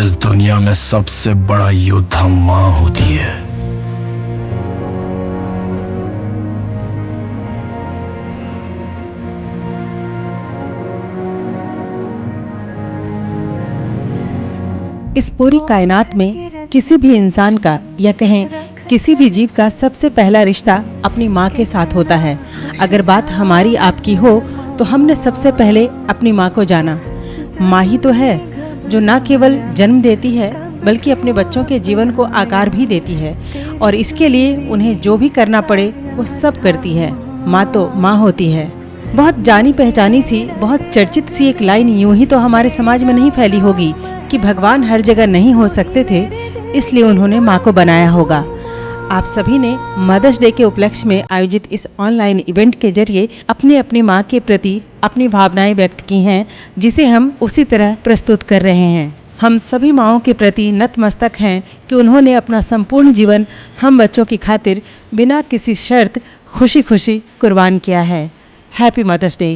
इस दुनिया में सबसे बड़ा योद्धा माँ होती है। इस पूरी कायनात में किसी भी इंसान का या कहें किसी भी जीव का सबसे पहला रिश्ता अपनी माँ के साथ होता है। अगर बात हमारी आपकी हो तो हमने सबसे पहले अपनी माँ को जाना। माँ ही तो है जो न केवल जन्म देती है बल्कि अपने बच्चों के जीवन को आकार भी देती है और इसके लिए उन्हें जो भी करना पड़े वो सब करती है। माँ तो माँ होती है। बहुत जानी पहचानी सी, बहुत चर्चित सी एक लाइन यूं ही तो हमारे समाज में नहीं फैली होगी कि भगवान हर जगह नहीं हो सकते थे, इसलिए उन्होंने माँ को बनाया होगा। आप सभी ने मदर्स डे के उपलक्ष्य में आयोजित इस ऑनलाइन इवेंट के जरिए अपनी अपनी माँ के प्रति अपनी भावनाएं व्यक्त की हैं, जिसे हम उसी तरह प्रस्तुत कर रहे हैं। हम सभी माँओं के प्रति नतमस्तक हैं कि उन्होंने अपना संपूर्ण जीवन हम बच्चों की खातिर बिना किसी शर्त खुशी खुशी कुर्बान किया है। Happy mother's day.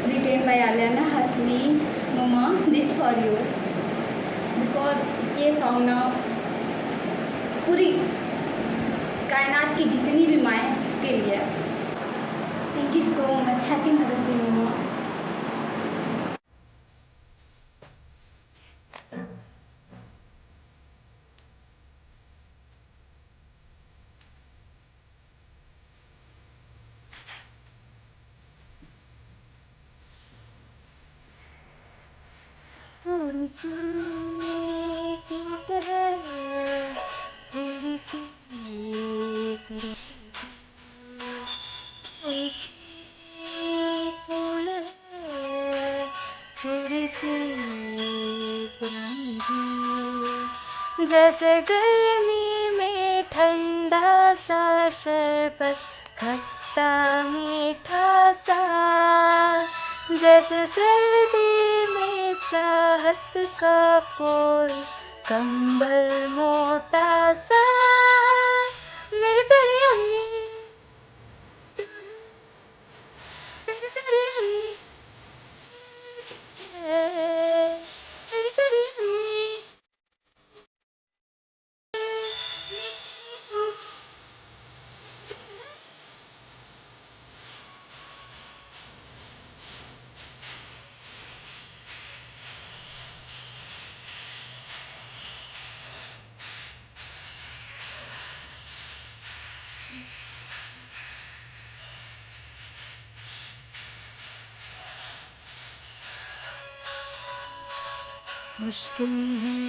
Written by Aliana Hasni, Mama, this for you. Because ये सॉन्ग ना पूरी कायनात की जितनी भी माएँ हैं सबके लिए। Thank you so much. Happy mother's day mamma. जैसे गर्मी में ठंडा सा शरबत खट्टा मीठा सा, जैसे सर्दी में चाहत का कोई कंबल मोटा सा। मेरे प्यारी अम्मी, मेरी प्यारी अम्मी, मेरी प्यारी अम्मी। मुश्किल है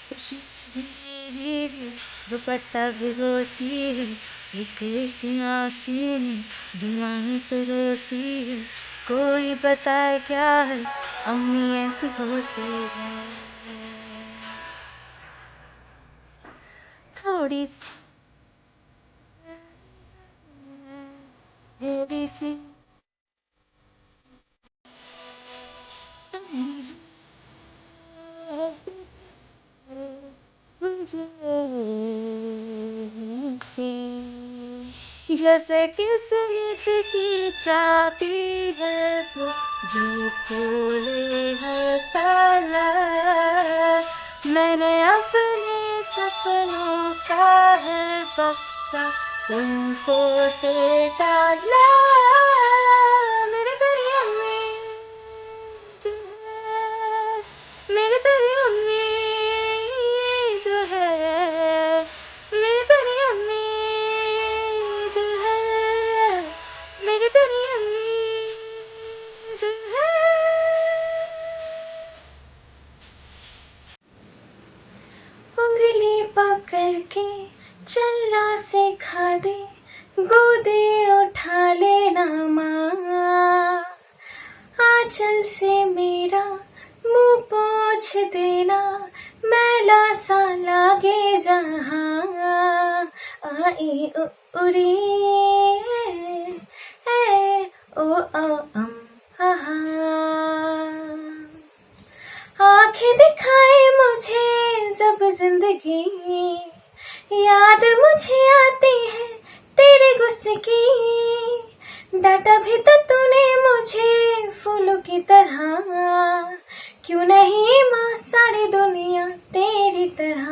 खुशी मेरी दुपट्टा भिगोती है एक एक आंसू दिमाग पे रोती है कोई बताए क्या है अम्मी ऐसी होती है थोड़ी सी ABC जैसे किसी की चाबी है तो जो खोले हर ताला मैंने अपने सपनों का है बक्सा तुमको दे डाला मेरे दरिया में जो है मेरे दरिया में जो है मेरे दरिया में जो है मेरे दरिया में जो है उंगली पकड़ के चलना सिखा दे गोदी उठा लेना माँ आंचल से मेरा मुंह पोंछ देना मैला सा लागे जहाँ आई उड़ी ए ओ आहा आंखें दिखाए मुझे जब जिंदगी याद मुझे आती है तेरे गुस्से की डांटा भी तो तूने मुझे फूलों की तरह क्यों नहीं माँ सारी दुनिया तेरी तरह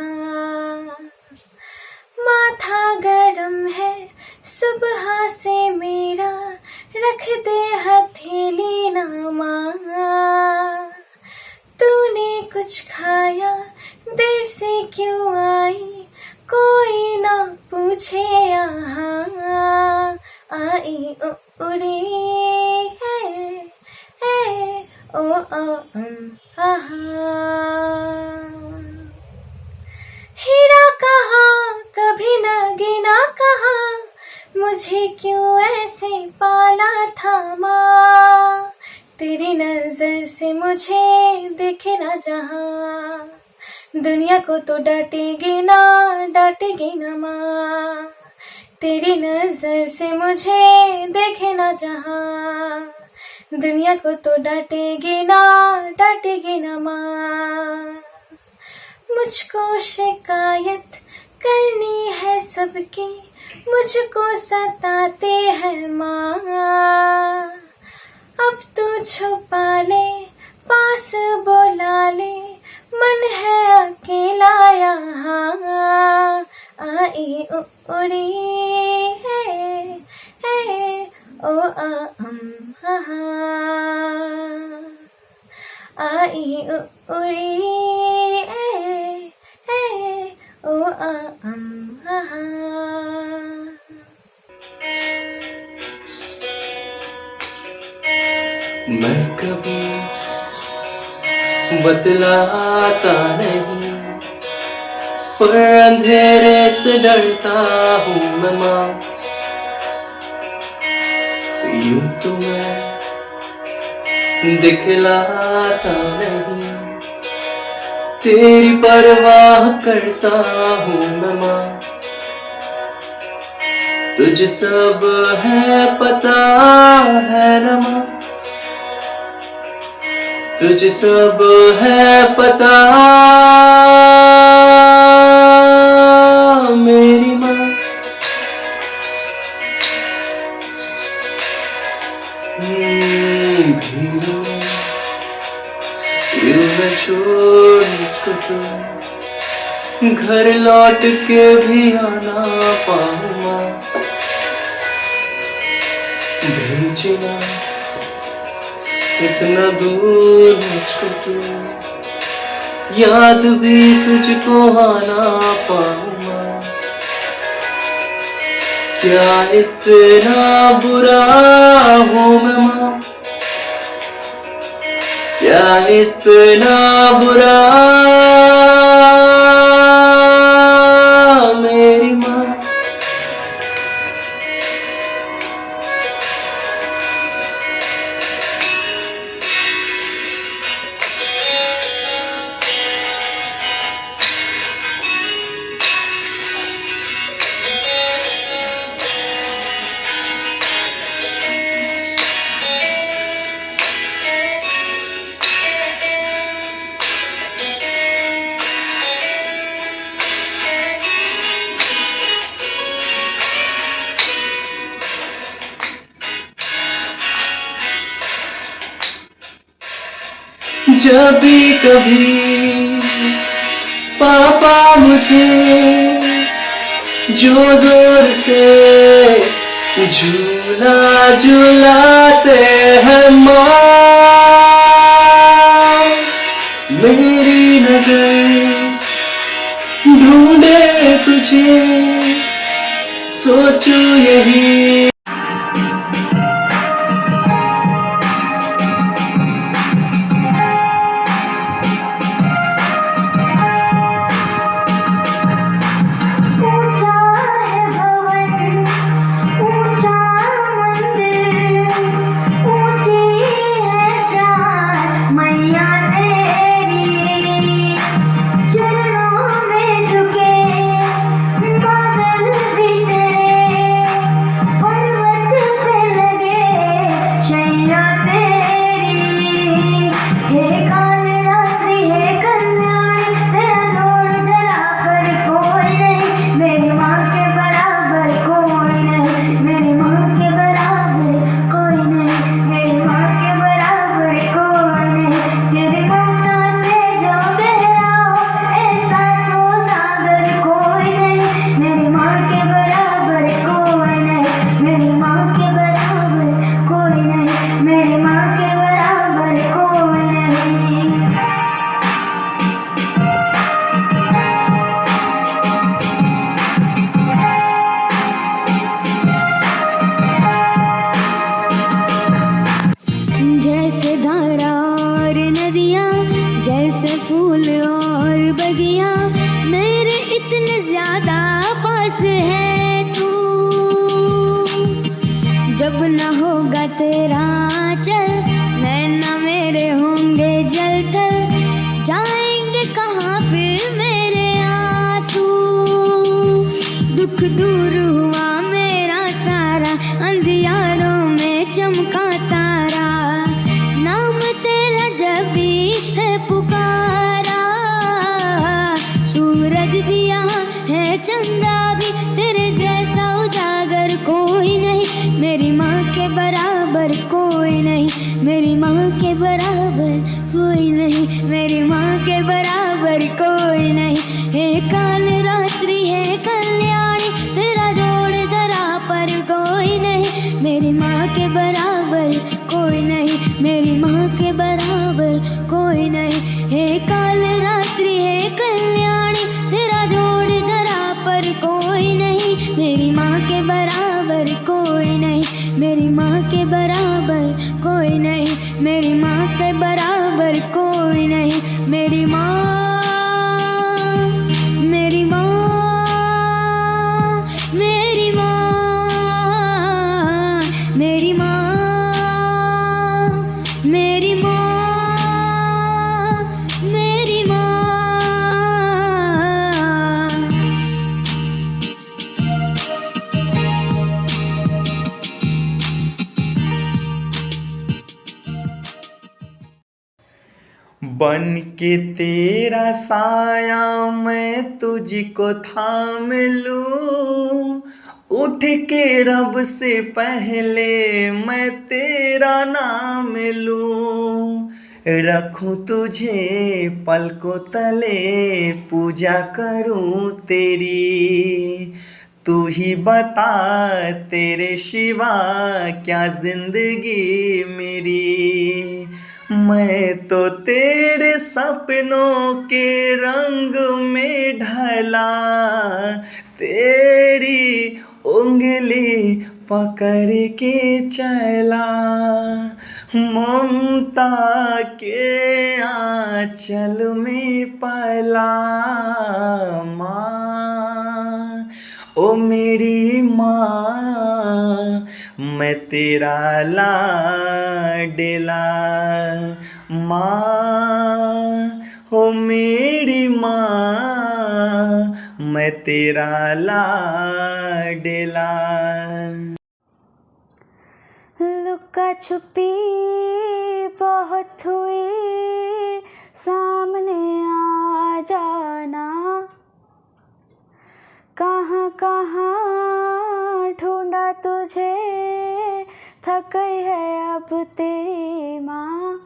माथा गरम है सुबह से मेरा रख दे हथेली ना माँ तूने कुछ खाया देर से क्यों आई कोई ना पूछे यहाँ आई उड़ी है ओ आहा हीरा कहाँ कभी न गिना कहाँ मुझे क्यों ऐसे पाला था माँ तेरी नजर से मुझे देखे ना जहाँ दुनिया को तो डांटेगी ना माँ तेरी नजर से मुझे देखे ना जहाँ दुनिया को तो डांटेगी ना माँ मुझको शिकायत करनी है सबकी मुझको सताते हैं माँ अब तू छुपा ले पास बोला ले मन है अकेला यहाँ आई उड़ी है ओ आहा आई उड़ी है ओ आहा मैं कभी बतलाता नहीं पर अंधेरे से डरता हूँ मैं माँ यूं तो मैं दिखलाता नहीं तेरी परवाह करता हूँ मैं माँ तुझे सब है पता है न माँ तुझे सब है पता मेरी माँ भीड़ में यूं न छोड़ मुझको तो घर लौट के भी आना पाऊँ माँ भेजना इतना दूर मुझको तू याद भी तुझको आना पाऊंगा क्या इतना बुरा हूँ मैं माँ क्या इतना बुरा मेरी माँ। जब भी कभी पापा मुझे जो जोर से झूला झूलाते हैं माँ, मेरी नजर ढूंढे तुझे, सोचूं यही। ऊंचा है भवन, ऊंचा मंदिर, ऊंची है शान मैया तेरी। चरणों में झुके बादल भी तेरे, पर्वत पे लगे शैया तेरी। हे काल रात्रि हे कल्याणी, तेरा जोड़ जरा कर कोई नहीं, मेरी माँ के बराबर कोई नहीं, मेरी माँ के बराबर कोई नहीं, मेरी माँ के बराबर कोई नहीं। तेरी ममता से जो गहरा हो ऐसा तो सागर कोई नहीं, मेरी माँ के बराबर कोई नहीं, मेरी माँ के बराबर कोई नहीं, मेरी माँ के बराबर कोई नहीं। जैसे धारा और नदियाँ, जैसे फूल और बगियाँ, मेरे इतने ज्यादा पास है तू। जब न होगा तेरा चल, नैना मेरे होंगे जल थल, जाएंगे कहाँ फिर मेरे आंसू। दुख दूर हुआ मेरा सारा, अंधियारों में चमका तारा, नाम तेरा जब भी है पुकारा। सूरज भी यहाँ है, चंदा भी, तेरे जैसा उजागर कोई नहीं, मेरी माँ के बराबर कोई नहीं, मेरी माँ के बराबर कोई नहीं, मेरी माँ के बराबर कोई नहीं। हे काल रात्रि हे कल्याणी, तेरा जोड़ जरा पर कोई नहीं, मेरी माँ के बराबर कोई नहीं, मेरी माँ के बराबर कोई नहीं। हे काल रात्रि हे कल्याणी, तेरा जोड़ जरा पर कोई नहीं, मेरी माँ के बराबर कोई नहीं, मेरी माँ के बराबर कोई नहीं, मेरी माँ के बराबर कोई नहीं। मेरी माँ, मेरी माँ, मेरी माँ, मेरी माँ, मेरी माँ, मेरी माँ। बन के तेरा साया मैं तुझको थाम लूं, उठ के रब से पहले मैं तेरा नाम लूं। रखूं तुझे पलकों तले, पूजा करूं तेरी। तू ही बता तेरे सिवा क्या जिंदगी मेरी। मैं तो तेरे सपनों के रंग में ढला, तेरी उंगली पकड़ के चला। ममता के आंचल में पला माँ, ओ मेरी माँ, मैं तेरा लाडला माँ, ओ मेरी माँ, मैं तेरा लाडला। लुका छुपी बहुत हुई, सामने आ जाना, कहाँ कहाँ ढूंढा तुझे, थक गई है अब तेरी माँ।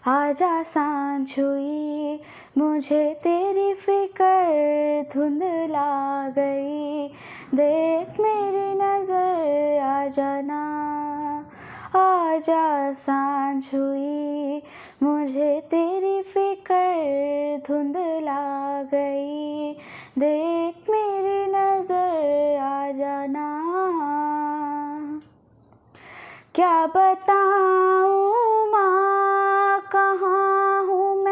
आजा सांझ हुई, मुझे तेरी फिक्र धुंधला गई, देख मेरी नज़र आ जाना। आजा सांझ हुई, मुझे तेरी फिक्र धुंधला गई, देख मेरी नज़र आ जाना। क्या बताऊँ माँ कहाँ हूँ मैं,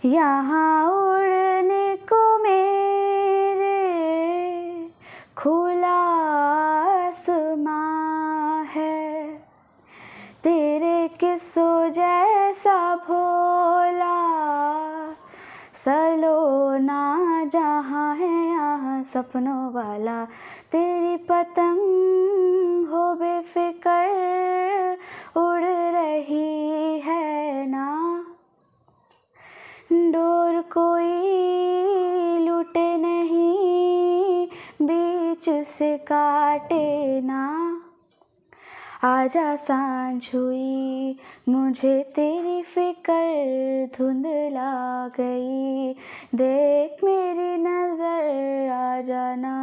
यहाँ उड़ने को मेरे खुला आसमां है, तेरे किस्सों जैसा भोला सलोना जहाँ है यहाँ सपनों वाला, तेरी पतंग हो बेफिक्र उड़ रही है ना, डोर कोई लूटे नहीं बीच से काटे ना। आजा सांझ हुई, मुझे तेरी फिक्र धुंधला गई, देख मेरी नज़र आ जाना।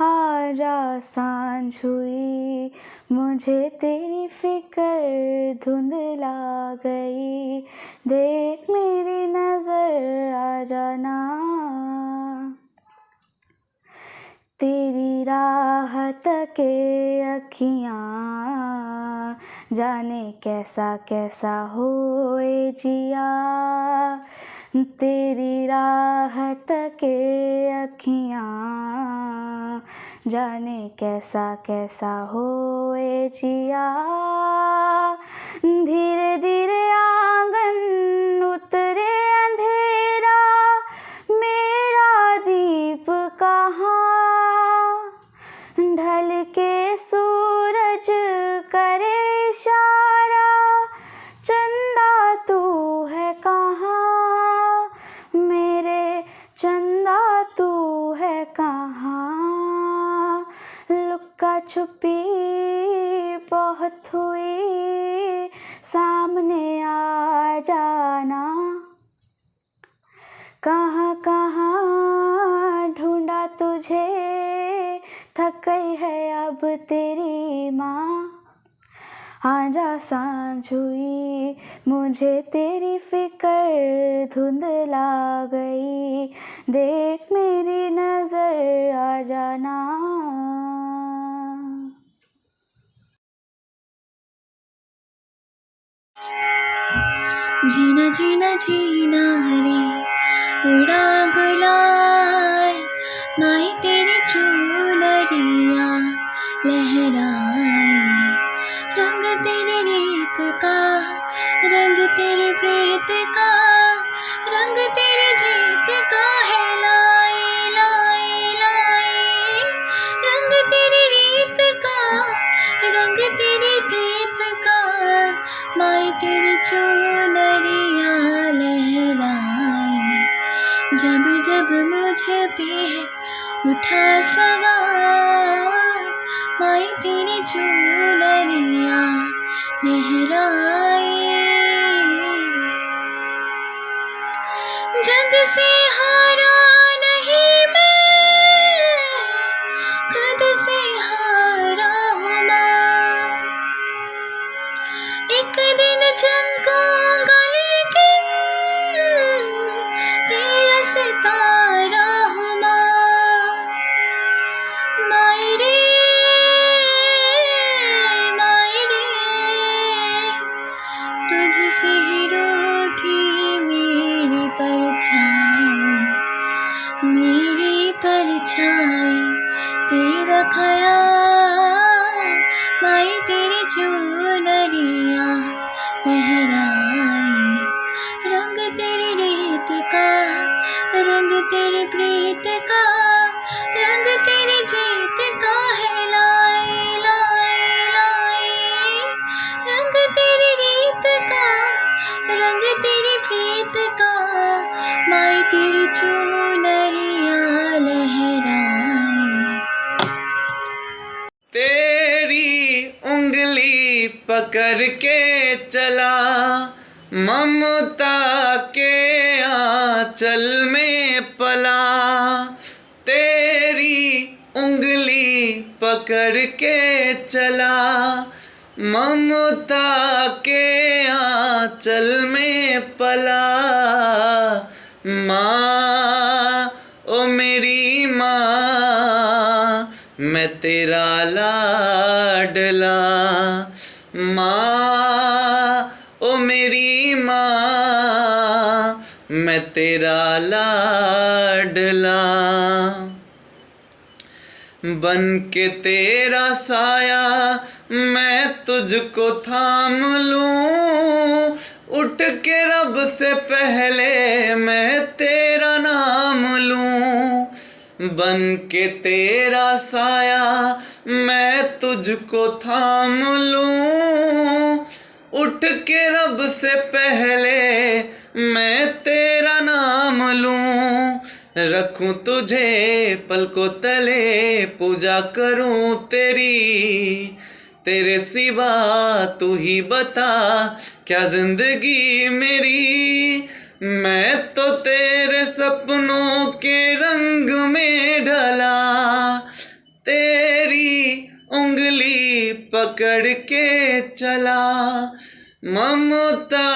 आजा सांझ हुई, मुझे तेरी फिक्र धुंधला गई, देख मेरी नज़र आ जाना। तेरी राहत के अखियाँ जाने कैसा कैसा होए जिया, तेरी राहत के अखियाँ जाने कैसा कैसा होए जिया। धीरे धीरे आंगन उतरे अंधेरा, मेरा दीप कहाँ, ढल के सूरज करे इशारा, चंदा तू है कहाँ, मेरे चंदा तू है कहाँ। लुका छुपी बहुत हुई, सामने आ जाना, कहाँ कहाँ ढूंढा तुझे, थक गई है अब तेरी माँ। आजा सांझ हुई, मुझे तेरी फिक्र धुंधला गई, देख मेरी नज़र आ जाना। जीना जीना जीना रे उड़ा गुलाल, माई तेरी चुनरिया लहराए, रंग तेरे रीत का, रंग तेरे प्रीत का, रंग तेरी जीत का है लाए लाए लाए, रंग तेरी रीत का, रंग तेरी प्रीत का, माई तेरी चुनरिया लहराए, जब जब मुझ पे उठा सवार, माई तेरी चुनरिया लहराए। जग से हारा नहीं मैं, खुद से हारा हूँ माँ, एक दिन चमकूंगा लेकिन तेरा सितारा हूँ माँ, माई रे रंग तेरी प्रीत का, रंग तेरी जीत का है लाई लाई लाई। रंग तेरी रीत का, रंग तेरी प्रीत का, माई तेरी चुनरिया लहराए। तेरी उंगली पकड़ के चला, ममता के आंचल में पला। तेरी उंगली पकड़ के चला, ममता के आंचल में पला। माँ ओ मेरी माँ, मैं तेरा लाडला। माँ ओ मेरी माँ, मैं तेरा लाडला। बन के तेरा साया मैं तुझको थाम लूं, उठ के रब से पहले मैं तेरा नाम लूं। बन के तेरा साया मैं तुझको थाम लूं, उठ के रब से पहले मैं तेरा नाम लूं। रखूं तुझे पलकों तले, पूजा करूं तेरी, तेरे सिवा तू ही बता क्या जिंदगी मेरी। मैं तो तेरे सपनों के रंग में ढला, तेरी उंगली पकड़ के चला, ममता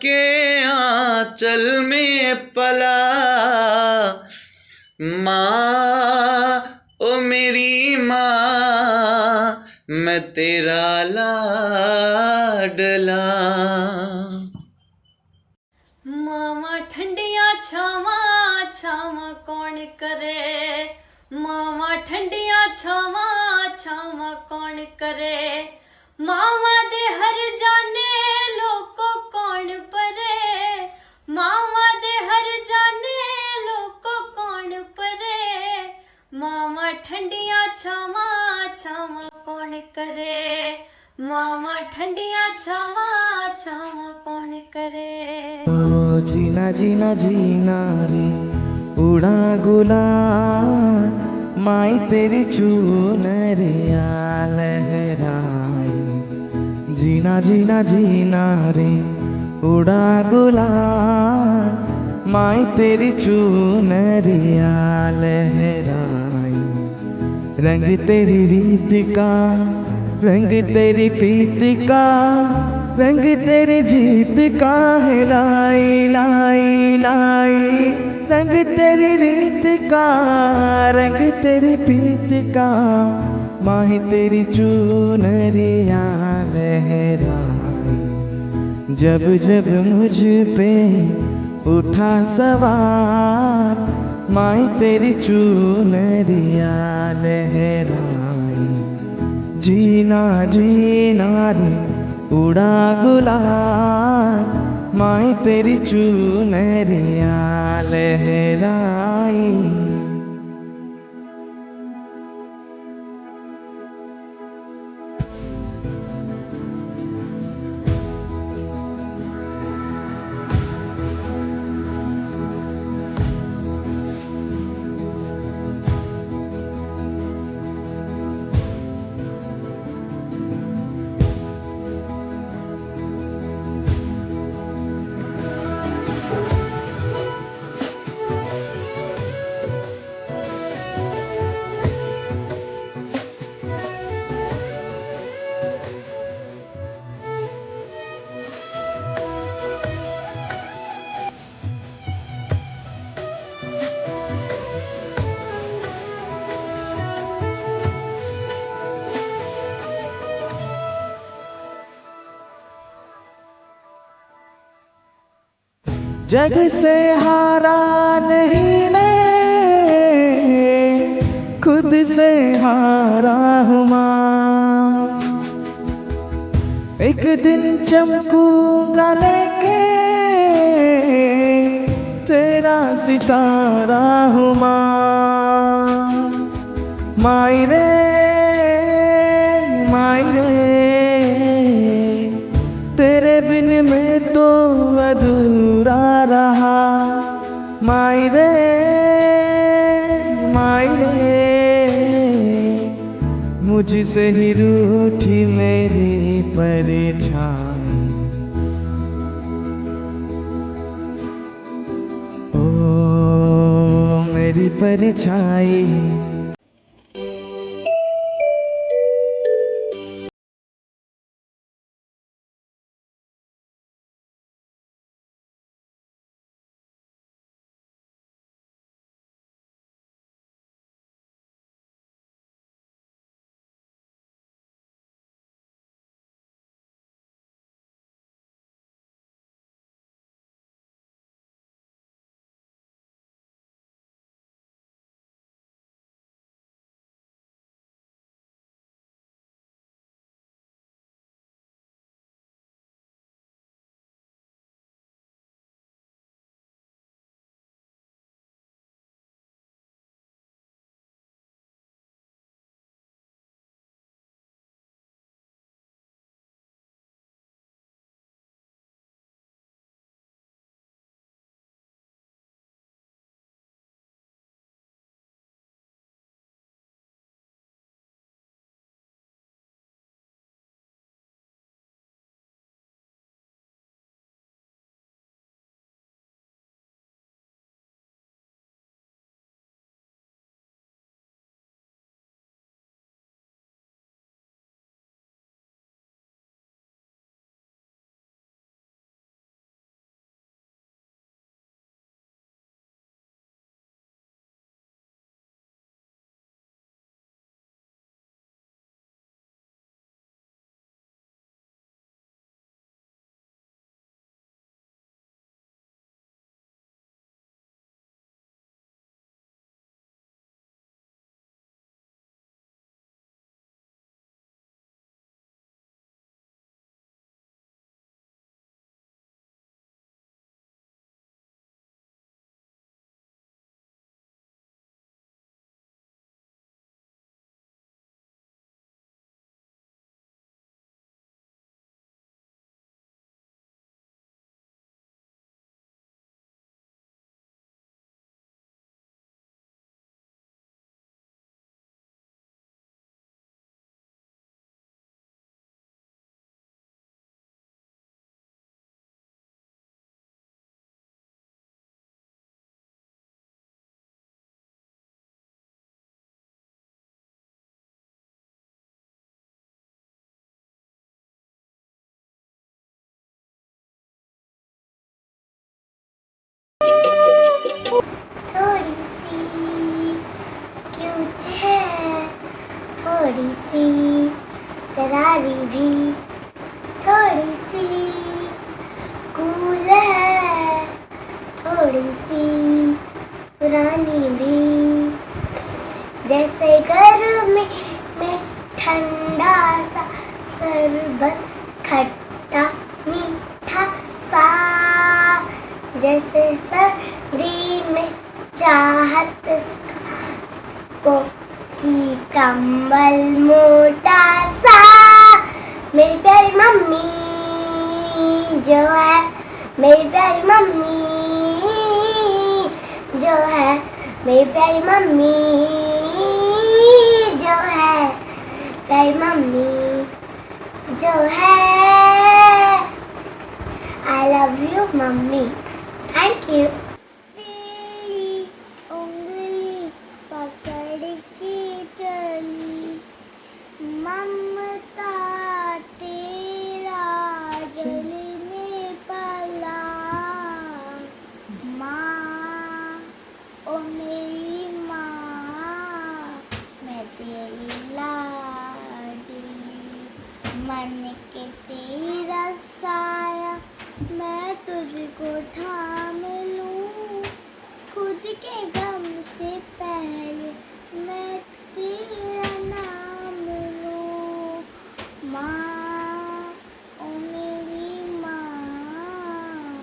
के आंचल में पला। माँ ओ मेरी माँ, मैं तेरा लाडला। मामा ठंडिया छावा छावा कौन करे, मामा ठंडिया छावा छावा कौन करे। मावा दे हर जाने लोको कौन परे, मावा दे हर जाने लोको कौन परे। मामा ठंडिया छावा छावा कौन करे, मामा ठंडिया छावा छावा कौन करे। ओ जीना जीना जीना रे उड़ा गुलाल, माई तेरी चुनरिया लहराए। जीना जीना जीना रे उड़ा गुलाल, माई तेरी चुनरिया लहराए। रंग तेरी रीत का, रंग तेरी प्रीत का, रंग तेरी जीत का है लाई लाई लाई। रंग तेरी रीत का, रंग तेरी प्रीत का, माही तेरी चुनरिया लहराए। जब जब मुझ पे उठा सवार, माही तेरी चुनरिया लहराए। जीना जीना रे उड़ा गुलाल, माई तेरी चुनरिया लहराई। जग से हारा नहीं मैं, खुद से हारा हूँ माँ। एक दिन चमकूंगा लेके तेरा सितारा हूँ माँ। माई रे तेरे बिन मैं तो अधूरा रहा। माई रे मुझसे ही रूठी मेरी परेशानी। ओ मेरी परछाई। थोड़ी सी क्यूट है, थोड़ी सी करारी भी, थोड़ी सी कूल है, थोड़ी सी पुरानी भी। जैसे गर्मी में ठंडा सा शरबत, खट्टा मीठा सा। जैसे सर्दी में चाहत को की कंबल मोटा सा। मेरी प्यारी मम्मी जो है, मेरी प्यारी मम्मी जो है, मेरी प्यारी मम्मी जो है, प्यारी मम्मी जो है। I love you mummy, thank you. तेरी उंगली पकड़ के चली, ममता तेरा जलने पला। माँ ओ मेरी माँ, मैं तेरी लाडली, मन के तेरा साया, मैं तुझको थाम लूं। खुद के गम से पहले मैं तेरा नाम लूं। माँ ओ मेरी माँ,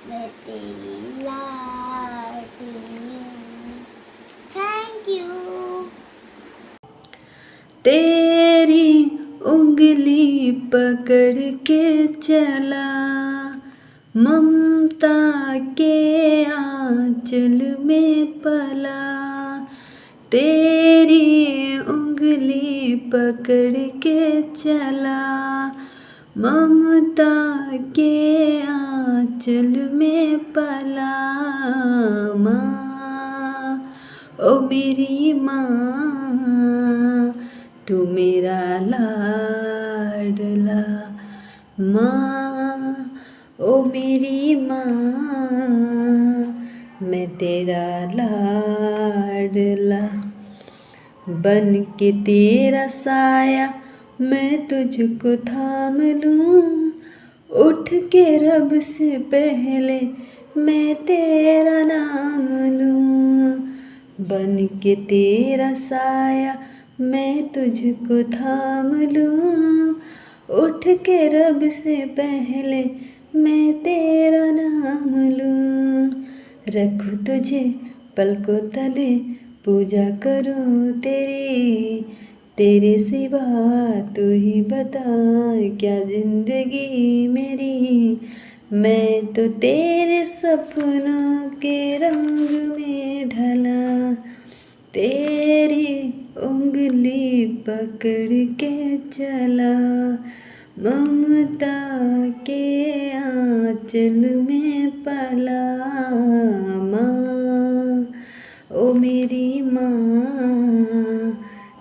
मैं तेरी लाडली। तेरी उंगली पकड़ के चला, ममता के आंचल में पला। तेरी उंगली पकड़ के चला, ममता के आंचल में पला। माँ, ओ मेरी माँ, तू मेरा लाडला। माँ, ओ मेरी माँ, मैं तेरा लाडला। बन के तेरा साया मैं तुझको थाम लूं, उठ के रब से पहले मैं तेरा नाम लूं। बन के तेरा साया मैं तुझको थाम लूं, उठ के रब से पहले मैं तेरा नाम लूं। रखूं तुझे पलकों तले, पूजा करूं तेरी, तेरे सिवा तू ही बता क्या जिंदगी मेरी। मैं तो तेरे सपनों के रंग में ढला, तेरी उंगली पकड़ के चला, ममता के आंचल में पला। माँ, ओ मेरी माँ,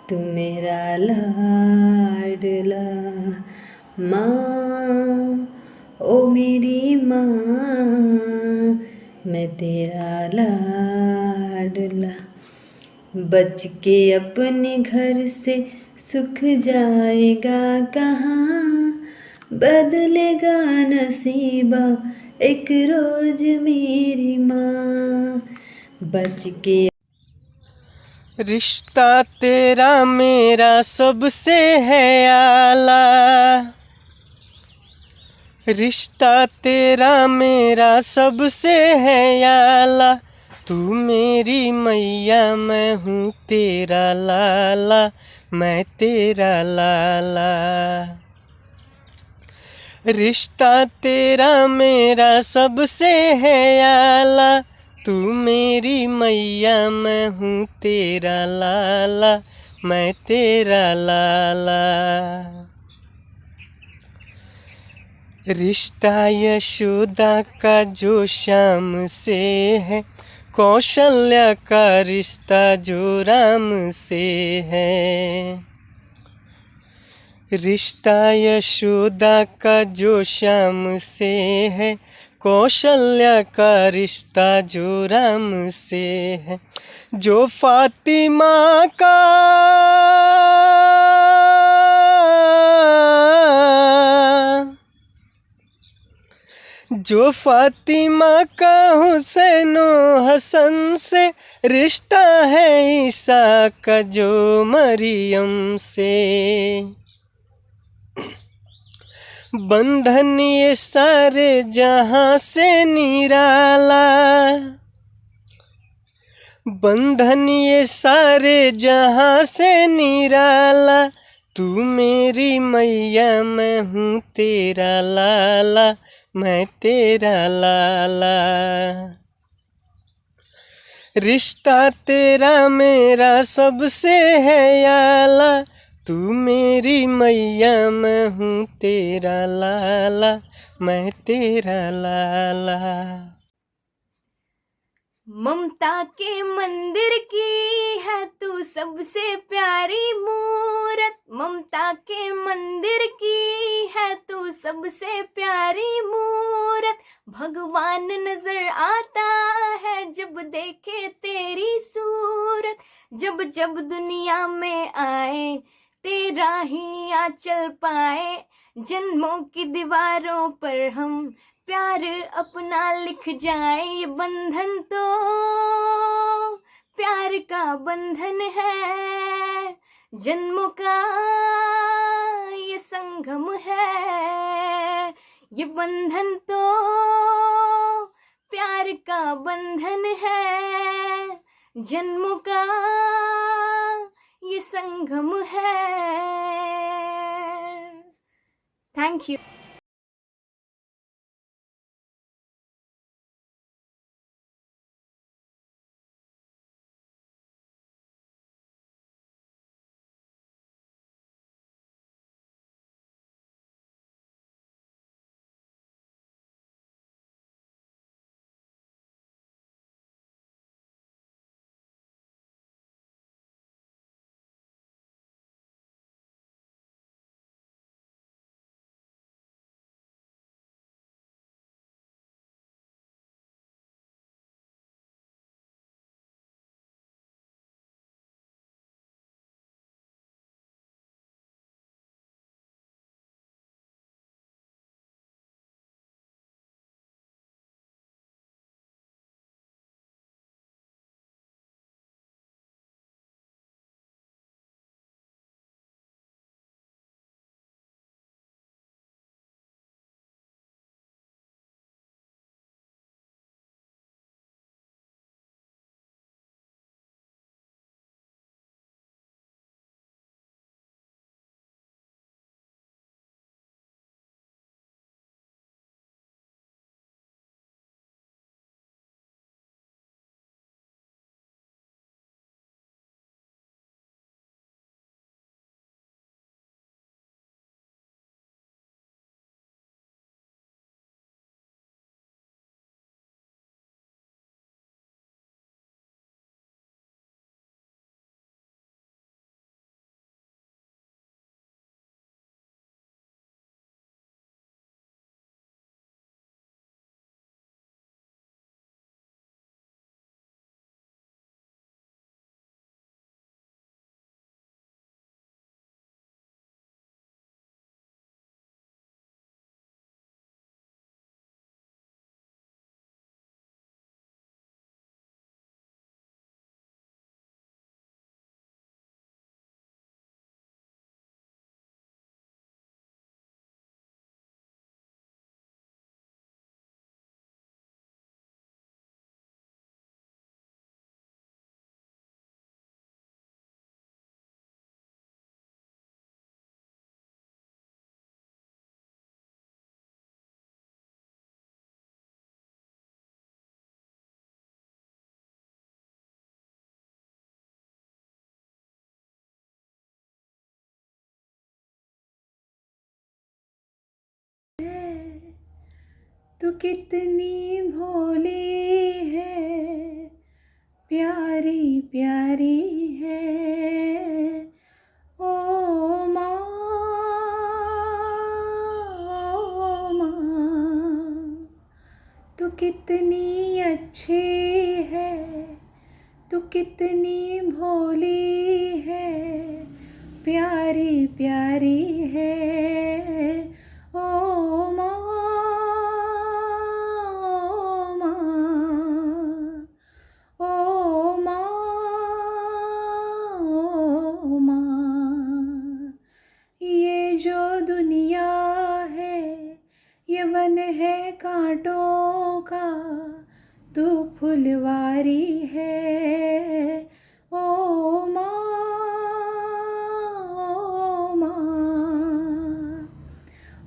तू मेरा लाडला। माँ, ओ मेरी माँ, मैं तेरा लाडला। बच के अपने घर से सुख जाएगा कहाँ, बदलेगा नसीबा एक रोज मेरी माँ। बच के रिश्ता तेरा मेरा सबसे है आला, रिश्ता तेरा मेरा सबसे है आला। तू मेरी मैया मैं हूँ तेरा लाला, मैं तेरा लाला। रिश्ता तेरा मेरा सबसे है आला, तू मेरी मैया मैं हूँ तेरा लाला, मैं तेरा लाला। रिश्ता यशोदा का जो श्याम से है, कौशल्या का रिश्ता जो राम से है। रिश्ता यशोदा का जो श्याम से है, कौशल्या का रिश्ता जो राम से है। जो फातिमा का जो फातिमा का हुसैनो हसन से रिश्ता है, ईसा का जो मरियम से। बंधन ये सारे जहां से निराला, बंधन ये सारे जहां से निराला। तू मेरी मैया मैं हूँ तेरा लाला, मैं तेरा लाला। रिश्ता तेरा मेरा सबसे है आला, तू मेरी मैया मैं हूँ तेरा लाला, मैं तेरा लाला। ममता के मंदिर की है तू सबसे प्यारी मूरत, ममता के मंदिर की है तू सबसे प्यारी मूरत। भगवान नजर आता है जब देखे तेरी सूरत, जब जब दुनिया में आए तेरा ही आंचल पाए। जन्मों की दीवारों पर हम प्यार अपना लिख जाए। ये बंधन तो प्यार का बंधन है, जन्मों का ये संगम है। ये बंधन तो प्यार का बंधन है, जन्मों का ये संगम है। Thank you. तू कितनी भोली है, प्यारी प्यारी है ओ माँ, ओ माँ। तू कितनी अच्छी है, तू कितनी भोली है, प्यारी प्यारी है ओ माँ, ओ माँ, ओ माँ। ये जो दुनिया है ये वन है कांटों का, तू फुलवारी है ओ माँ, ओ माँ,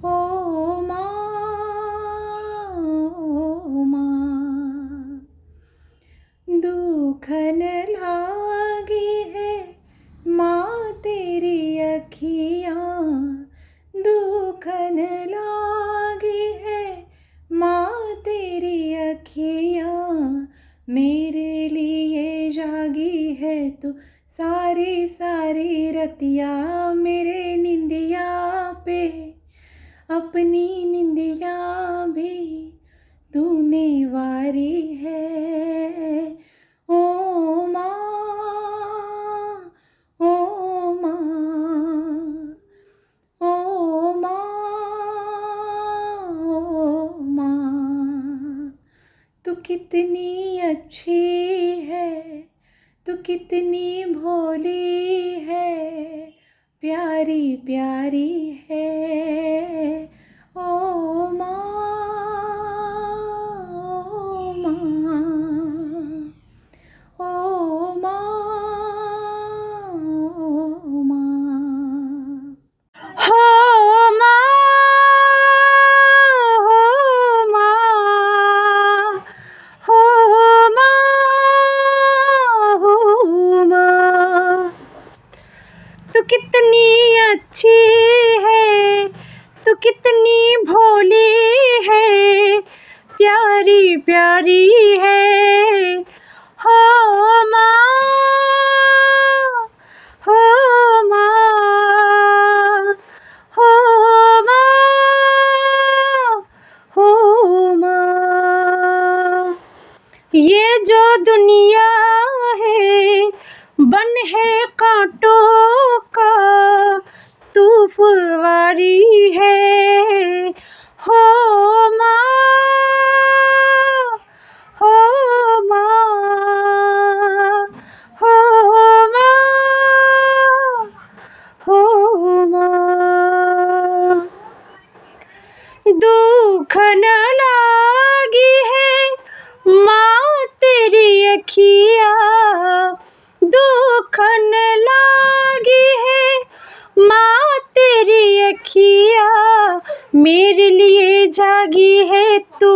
ओ माँ, ओ माँ। दुखन लागी है माँ तेरी अखियाँ, दुखन लागी है माँ तेरी अखियाँ, मेरे लिए जागी है तू सारी सारी रतिया, मेरे निंदिया पे अपनी निंदिया भी तूने वारी है ओ माँ, ओ माँ, ओ माँ, ओ माँ। तू कितनी अच्छी है, तू कितनी भोली है, प्यारी प्यारी है ओ माँ, ओ माँ, ओ माँ, भोली है, प्यारी प्यारी है। हो माँ, हो माँ, हो माँ, हो माँ। ये जो दुनिया है बन है कांटों का, तू फुलवारी है। हो माँ, हो माँ, हो माँ, हो माँ। दुख न लागी है माँ तेरी अखिया, दुख न लागी है माँ तेरी अखिया। मेरे लिए जागी है तू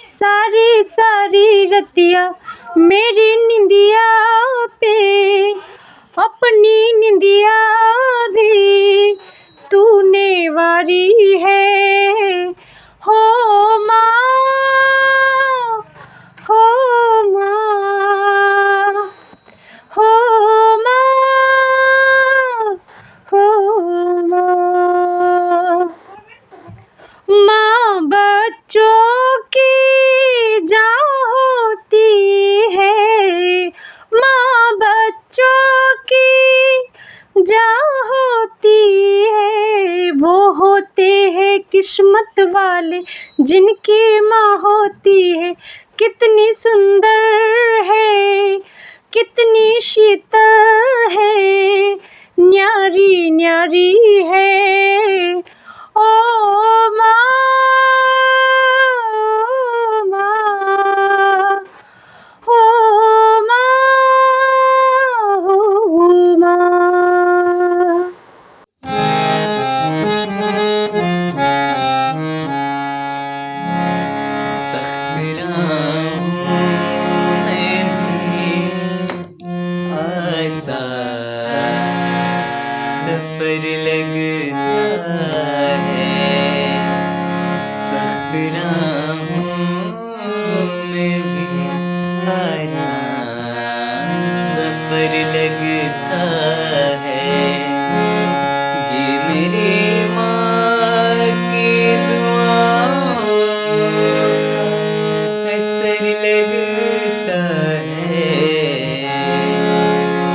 सारी सारी रतिया, मेरी निंदिया पे अपनी निंदिया भी तूने वारी है। हो माँ, हो माँ, हो माँ, हो माँ। माँ बच्चों की जान होती है, माँ बच्चों की जान होती है। वो होते हैं किस्मत वाले जिनकी माँ होती है। कितनी सुंदर है, कितनी शीतल है, न्यारी न्यारी है। ओ माँ, ओ माँ, ओ माँ, ओ माँ। सख्त राहों में भी आसान सफर लगता है, सख्त राहों में भी आसान सफर लगता है। ये मेरी माँ की दुआओं का असर लगता है,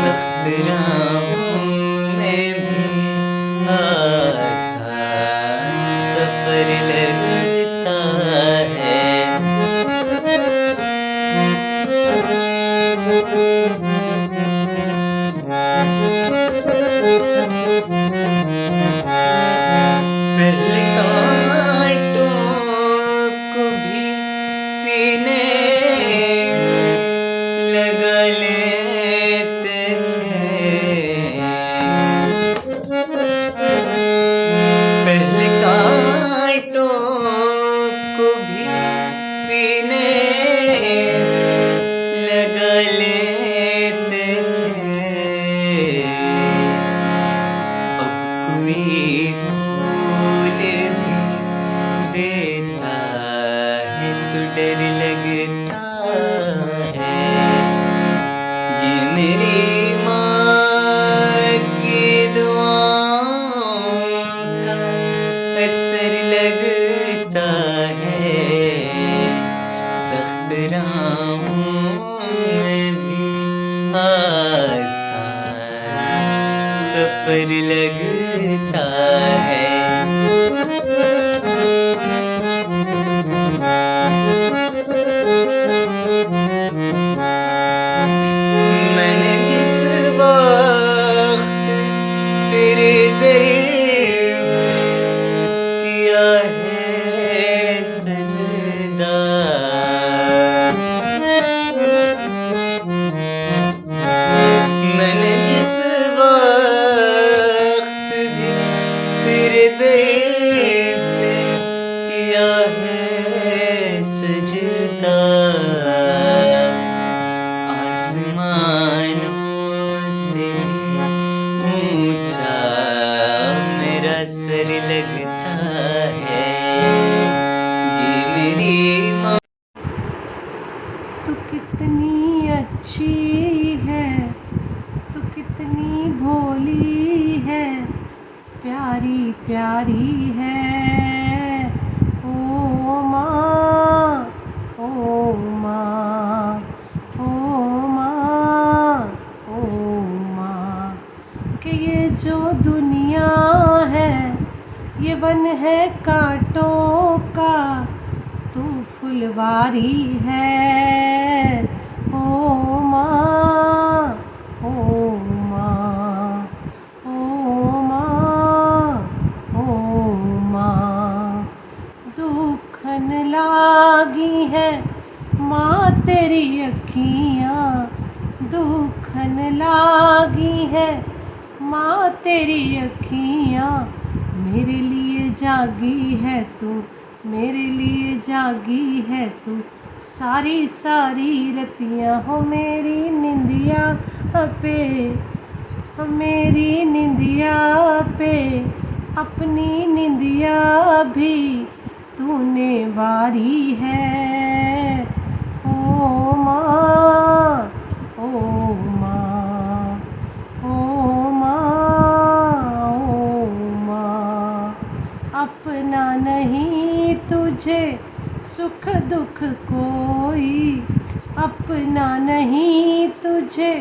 सख्त राहों में भी आसान सफर लगता है। पहले कांटों को भी सीने से लगा लेते थे, पहले कांटों को भी सीने से लगा लेते थे। अब कोई फूल भी देता है तो डर लगता है। ये मेरी माँ की दुआओं का असर लगता है, सख्त राहों में भी आसान सफर लगता है। मैंने जिस वक्त तेरे दर पे किया है सजदा, मैंने जिस वक्त भी तेरे दर पे किया है सजदा, आसमानों से भी ऊंचा मेरा सर लगता है। माँ। तू कितनी अच्छी है, तू कितनी भोली है, प्यारी प्यारी है। ओ माँ, ओ माँ, ओ माँ, ओ माँ। कि ये जो दुनिया है ये वन है कांटों का, तू फुलवारी है। ओ माँ, ओ माँ, ओ माँ, ओ माँ। दुखन लागी है माँ तेरी अखियाँ, दुखन लागी है माँ तेरी अखियाँ। मेरे लिए जागी है तू, मेरे लिए जागी है तू, सारी सारी रतियाँ हो मेरी निंदिया पे, हो मेरी निंदिया पे, अपनी निंदिया भी तूने वारी है। ओ माँ, ओ माँ, ओ माँ, ओ माँ। अपना नहीं तुझे सुख दुख कोई, अपना नहीं तुझे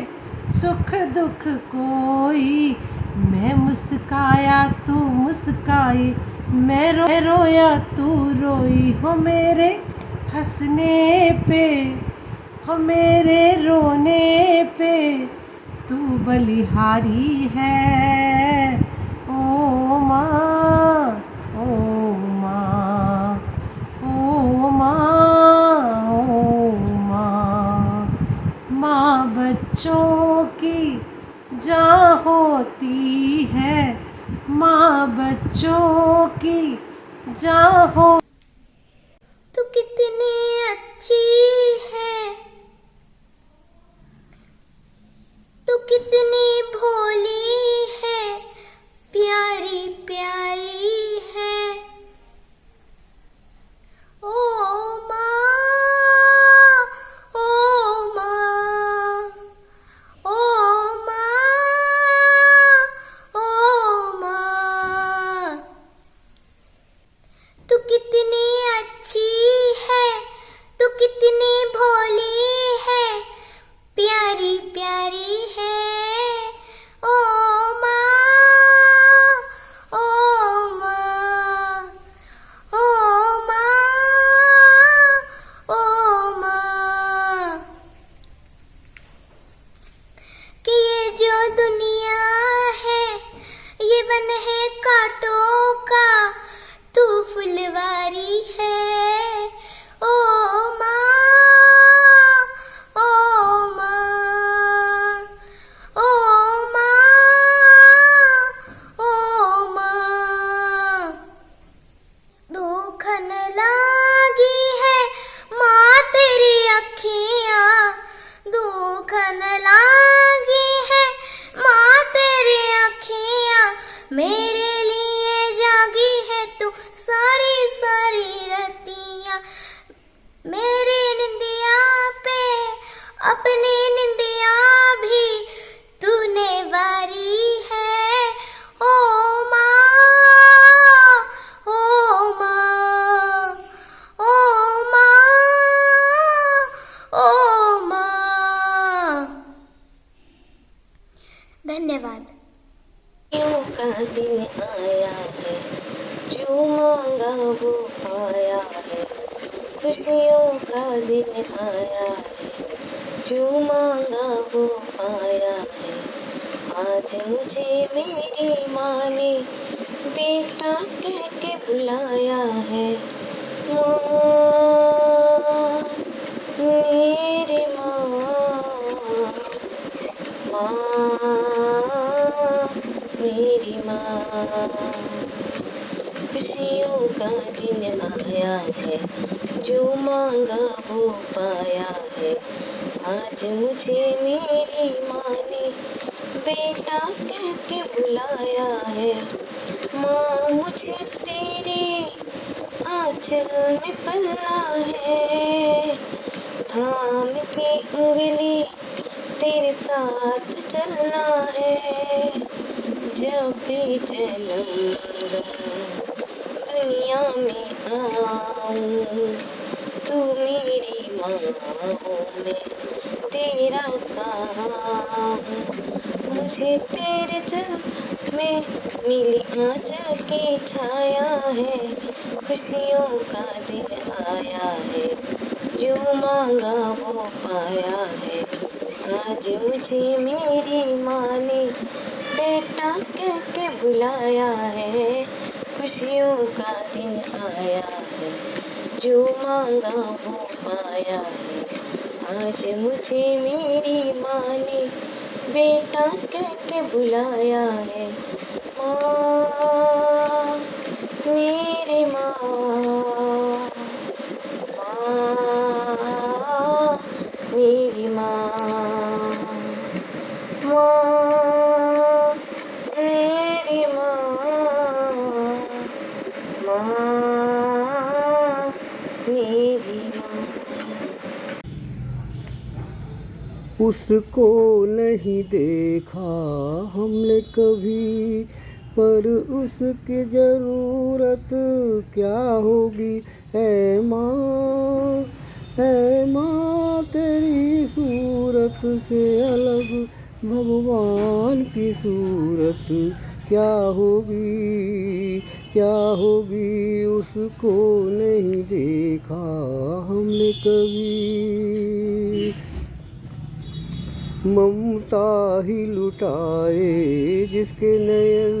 सुख दुख कोई। मैं मुस्काया तू मुस्काई, मैं रोया तू रोई। हो मेरे हंसने पे, हो मेरे रोने पे तू बलिहारी है। ओ माँ, ओ माँ, ओ माँ, ओ माँ। माँ बच्चों की जान होती है, माँ बच्चों की जान हो। तू कितनी अच्छी है, तू कितनी भोली है, प्यारी प्यारी है। ओ माँ, ओ माँ, ओ माँ, ओ माँ। तू कितनी अच्छी है, तू कितनी भोली है, प्यारी प्यारी है। ओ माँ, ओ माँ, ओ माँ, ओ माँ। कि ये जो दुनिया है ये वन है कांटों का, तू फुलवारी है। ओ माँ, ओ माँ, ओ माँ, ओ माँ। दुखन लागी है माँ तेरी अखियाँ, दुखन लागी है माँ तेरी अखियाँ। मेरे लिए जागी है तू सारी सारी रतियाँ, मेरी निंदिया पे अपनी निंदिया भी तूने वारी है। ओ माँ, ओ माँ, ओ माँ, ओ माँ। धन्यवाद। खुशियों का दिन आया है, जो मांगा वो पाया है। खुशियों का दिन आया है, जो मांगा वो पाया है। आज मुझे मेरी माँ ने बेटा कह के बुलाया है। माँ, मेरी माँ, माँ, मेरी माँ। खुशियों का दिन आया है, जो मांगा वो पाया है। आज मुझे मेरी माँ ने बेटा कह के बुलाया है। माँ, मुझे तेरे आंचल में पलना है, थाम के उंगली तेरे साथ चलना है। जब भी जन्म दुनिया में आऊं, तू मेरी माँ में तेरा काम। मुझे तेरे जन्म में मिली आंचल की छाया है, खुशियों का दिन आया है, जो मांगा वो पाया है। आज मुझे मेरी माँ ने बेटा कह के बुलाया है, खुशियों का दिन आया है, जो मांगा वो पाया है। आज मुझे मेरी माँ ने बेटा कह के बुलाया है। माँ मेरी माँ, माँ मेरी माँ, माँ मेरी माँ, माँ मेरी माँ। उसको नहीं देखा हमने कभी, पर उसकी ज़रूरत क्या होगी। है माँ तेरी सूरत से अलग भगवान की सूरत क्या होगी, क्या होगी। उसको नहीं देखा हमने कभी, ममता ही लुटाए जिसके नयन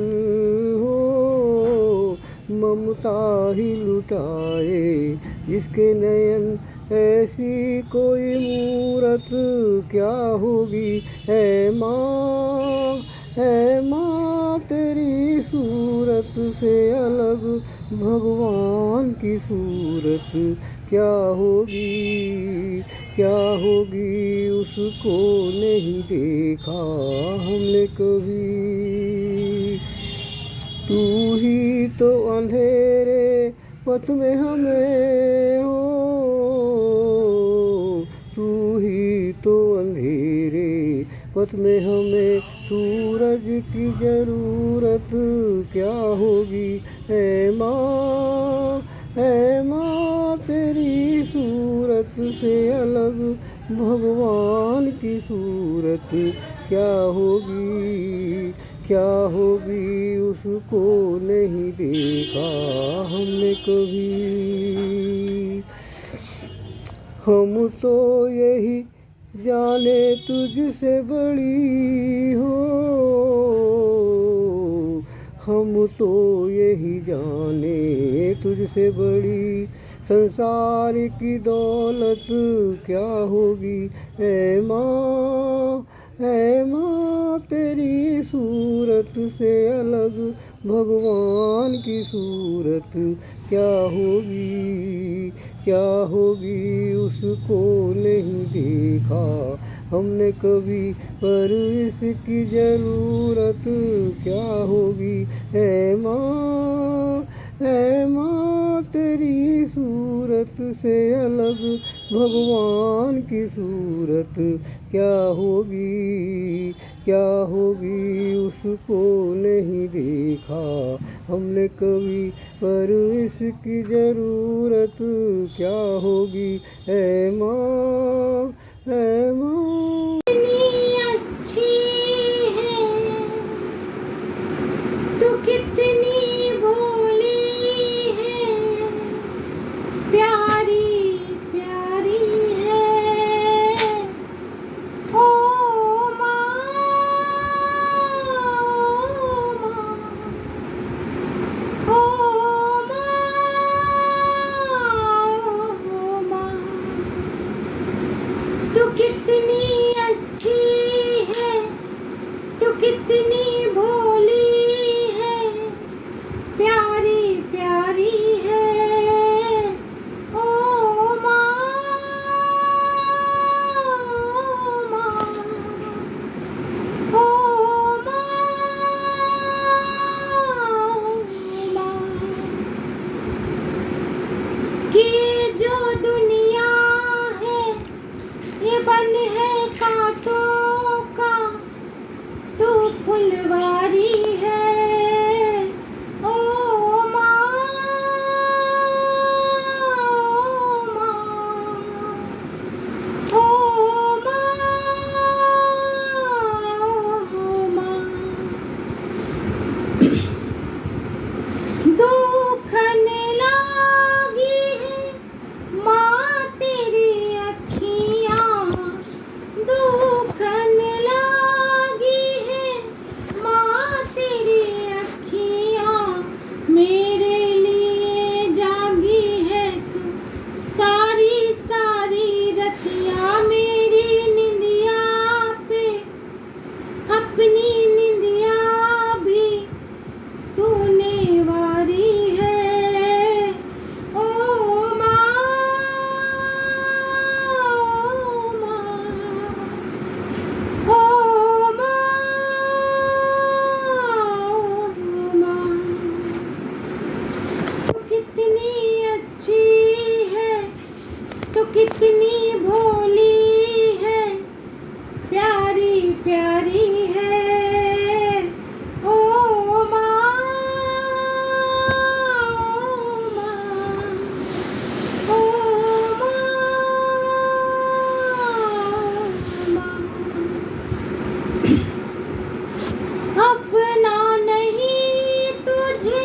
हो, ममता ही लुटाए जिसके नयन। ऐसी कोई मूरत क्या होगी। है माँ तेरी सूरत से अलग भगवान की सूरत क्या होगी, क्या होगी। उसको नहीं देखा हमने कभी, तू ही तो अंधेरे पथ में हमें हो, तू ही तो अंधेरे पथ में हमें सूरज की ज़रूरत क्या होगी। है माँ तेरी सूरत से अलग भगवान की सूरत क्या होगी, क्या होगी। उसको नहीं देखा हमने कभी, हम तो यही जाने तुझसे बड़ी हो, हम तो यही जाने तुझसे बड़ी। संसार की दौलत क्या होगी। है माँ तेरी सूरत से अलग भगवान की सूरत क्या होगी, क्या होगी। उसको नहीं देखा हमने कभी, पर इसकी ज़रूरत क्या होगी। है माँ तेरी सूरत से अलग भगवान की सूरत क्या होगी, क्या होगी। उसको नहीं देखा हमने कभी, पर इसकी ज़रूरत क्या होगी। है माँ कितनी अच्छी है तू, कितनी भोली है, प्यारी प्यारी है। ओ माँ, ओ माँ, तू कितनी अच्छी है, तू कितनी भोली है, प्यारी प्यारी है। ओ कि जो दुनिया है ये बन है कांटों का, तू फुलवारी है ओ माँ, ओ माँ। दुखने लागी है माँ तेरी अखियाँ, दुखने लागी है माँ तेरी अखियाँ, मेरे लिए जागी है तू सारी सारी रतियाँ, मेरी निंदिया पे अपनी निंदिया भी तूने वारी है ओ माँ, ओ माँ, ओ माँ। तू कितनी अच्छी है, तू कितनी भोली है, प्यारी प्यारी है ओ माँ, ओ माँ, ओ माँ। अपना नहीं तुझे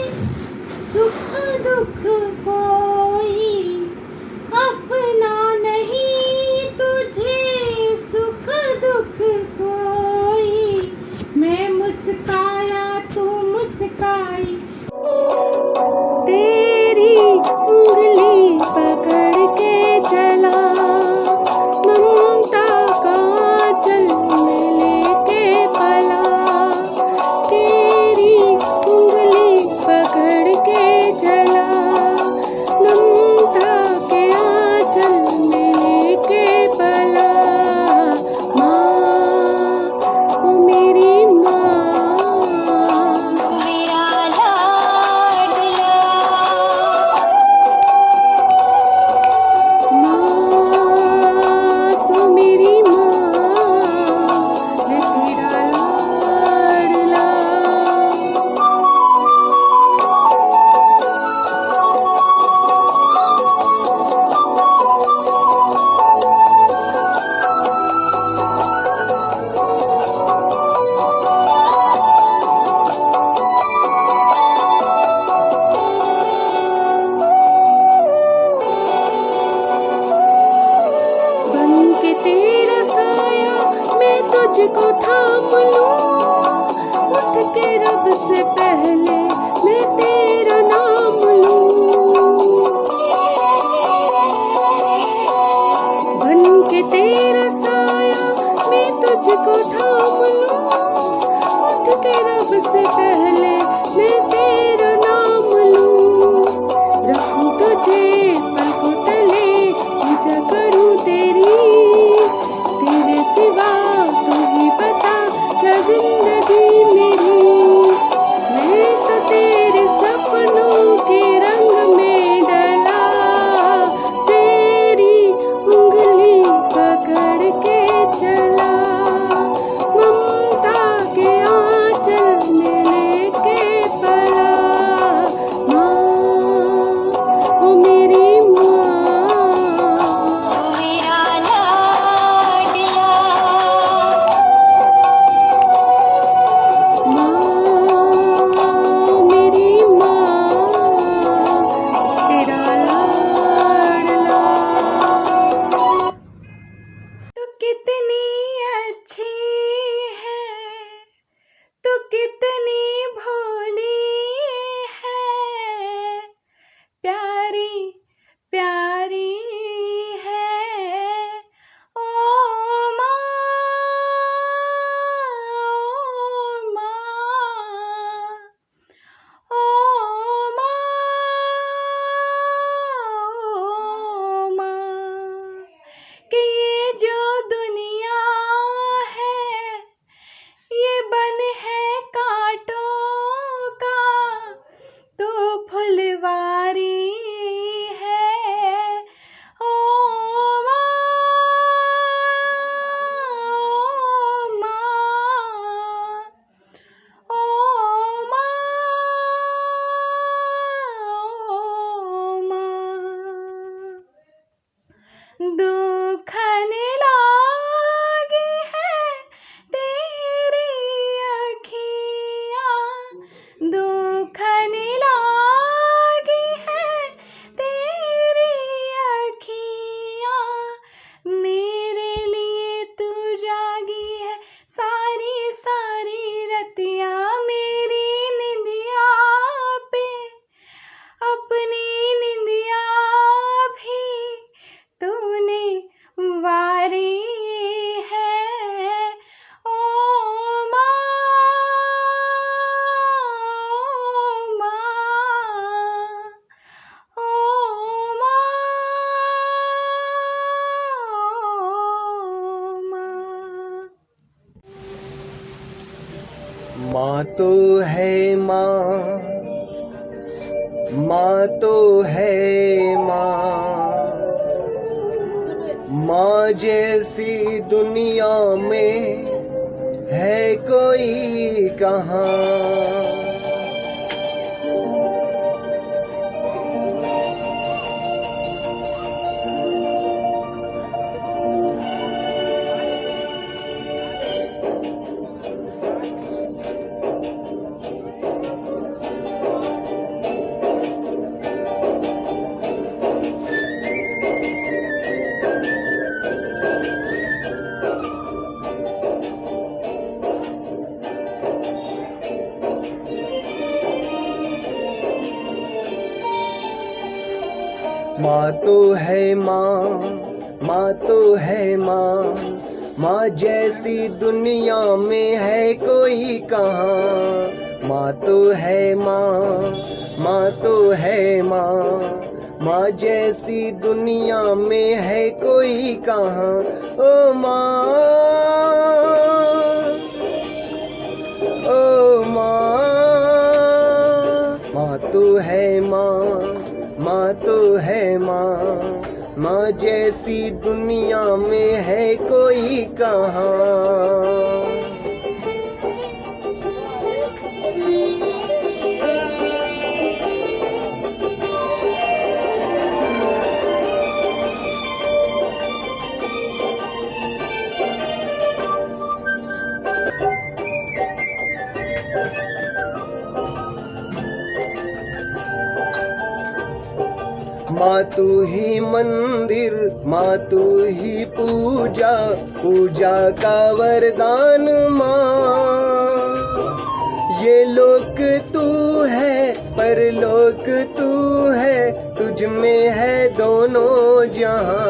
सुख दुख कोई, अपना नहीं तुझे सुख दुख कोई, मैं मुस्काया तू मुस्काई, तेरी उंगली पकड़ के चला, ममता का चल में लेके पला, तेरी उंगली पकड़ के चला, ममता के आंचल में लेके पला। माँ ओ मेरी माँ, मेरा लाडला, माँ तू मेरी माँ, मैं तेरा लाडला। बन के तेरा साया मैं तुझको थाम लूं, उठ के रब से पहले मैं तेरा नाम लूं। बन के तेरा साया मैं तुझको थाम लूं, उठ के रब से पहले मैं तेरा नाम लूं। रखूं तुझे पलकों तले, पूजा करूं तेरी, तेरे सिवा तू ही बता क्या जिंदगी मेरी, मैं तो दुखन लागी है तेरी अखियाँ, दुखन लागी है तेरी अखियाँ, मेरे लिए तू जागी है सारी सारी रतियाँ, मेरी निंदिया पे अपनी निंदिया भी तूने वारी है। ओ माँ, ओ माँ, माँ तो है माँ, माँ तो है माँ, माँ जैसी दुनिया में है कोई कहाँ। माँ तो है माँ, माँ तो है माँ, माँ जैसी दुनिया में है कोई कहाँ। माँ तो है माँ, माँ तो है माँ, माँ जैसी दुनिया में है कोई कहाँ। ओ माँ, ओ माँ, माँ तो है माँ, माँ तो है माँ, माँ जैसी दुनिया में है कोई कहाँ। माँ तू ही मंदिर, माँ तू ही पूजा, पूजा का वरदान माँ। ये लोक तू है परलोक तू है, तुझ में है दोनों जहां।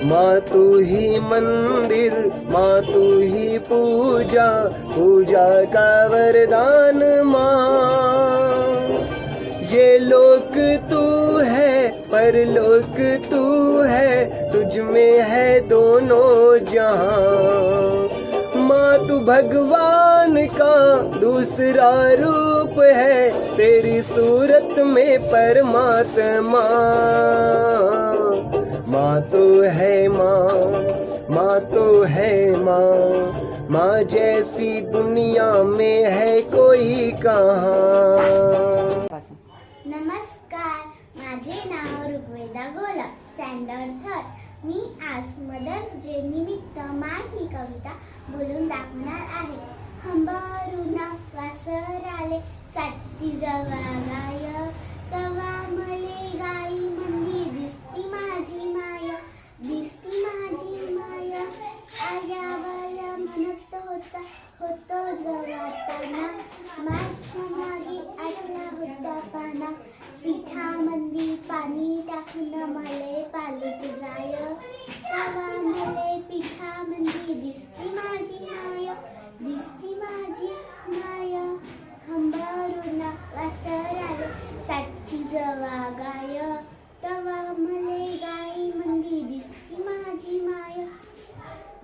माँ तू ही मंदिर, माँ तू ही पूजा, पूजा का वरदान माँ। ये लोक तू है परलोक तू है, तुझ में है दोनों जहां। माँ तू भगवान का दूसरा रूप है, तेरी सूरत में परमात्मा। माँ तो है माँ, माँ तो है माँ, माँ जैसी दुनिया में है कोई कहाँ। नमस्कार, माझे नाव ऋग्वेदा गोलप, स्टँडर्ड 3. मी आज मदर्स डे निमित्त माय ही कविता बोलून दाखवणार आहे. हंबरुना वासर आले साठी जवागाय, तवा मले गाई मंदी दिसती माझी माय, दिसती माझी माय. आया बाया म्हणत होता होतो जवाताना, माझ्या मागे आटला होता पाना. पिठामंदी पाणी टाकून मले पाजत जाय, तवा मले पिठामंदी दिसती माझी माय, दिसती माझी माय. हंबरुन वासर आले साठी जवागाय, तवा मले गाई मंदी दिसती माझी माय,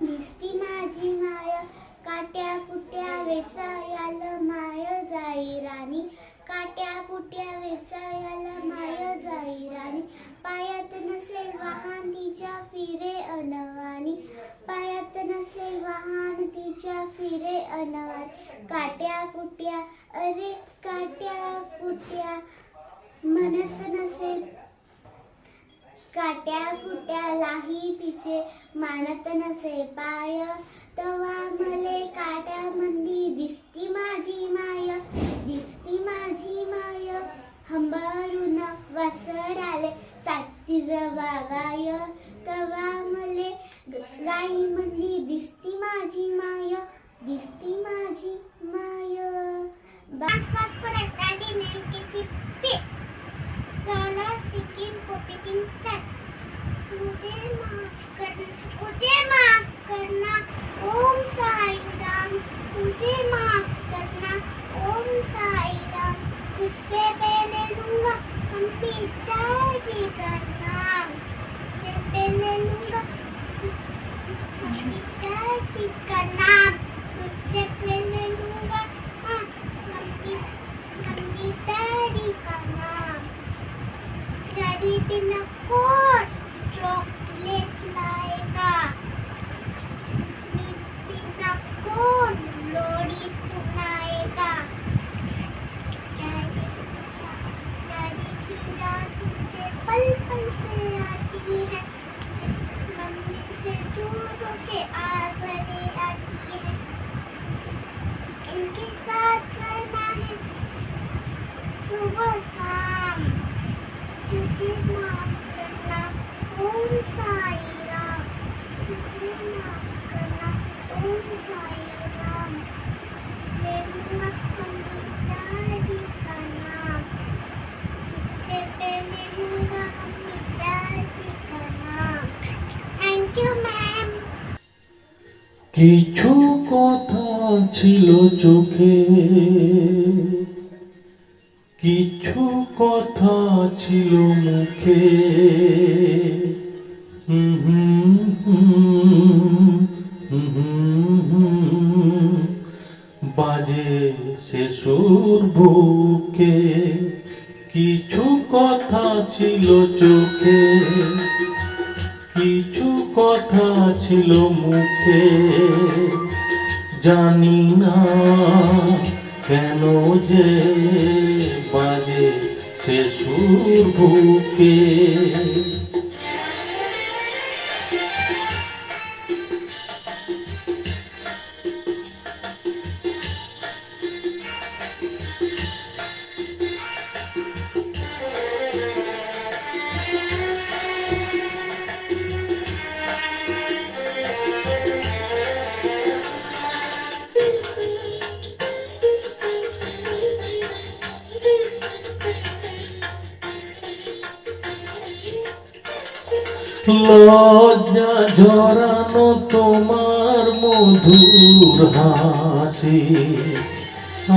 दिसती माझी माय. काट्या कुट्या वेचायाला माय जाई राणी, काट्या कुट्या वेचायाला माय जाई राणी. पायात नसेल वाहन तिच्या फिरे अनवाणी, पायात नसेल वाहन तिच्या फिरे अनवाणी. काट्या कुट्या अरे काट्या कुट्या म्हणत नसेल, काट्या कुट्यालाही तिचे मानत नसे पाय, तवा मले काट्यामंदी दिसती माझी माय, दिसती माझी माय. हंबरून वासर आले चाटती जवा गाय, तवा मले गाईमंदी दिसती माझी माय, दिसती माझी माय. मुझे माफ करना ओम साई राम, मुझे माफ करना ओम साई राम. तुझसे पहले लूंगा कंप्यूटर भी करना, तुझसे पहले लूंगा कंप्यूटर भी करना, तुझसे पहले लूंगा कंप्यूटर भी करना. तेरी बिना कौन चॉकलेट लाएगा, बिना कौन लोरी सुनाएगा. तेरी बिना तुझे पल पल से आती है, मम्मी से दूर होके आगे आती है. इनके साथ रहना है सुबह शाम. मुझे माफ करना ओम साई राम, मुझे माफ करना ओम साई राम. ले लूंगा कंप्यूटर भी करना, मुझसे पहले लूंगा कंप्यूटर भी करना. Thank you ma'am. কিছু কথা ছিল চোখে, কিছু কথা ছিল মুখে, বাজে সে সুর বুকে. কিছু কথা ছিল চোখে, কিছু কথা ছিল মুখে, জানি না কেন যে বাজে সে সুর বুকে. লজ্জা ঝরানো তোমার মধুর হাসি,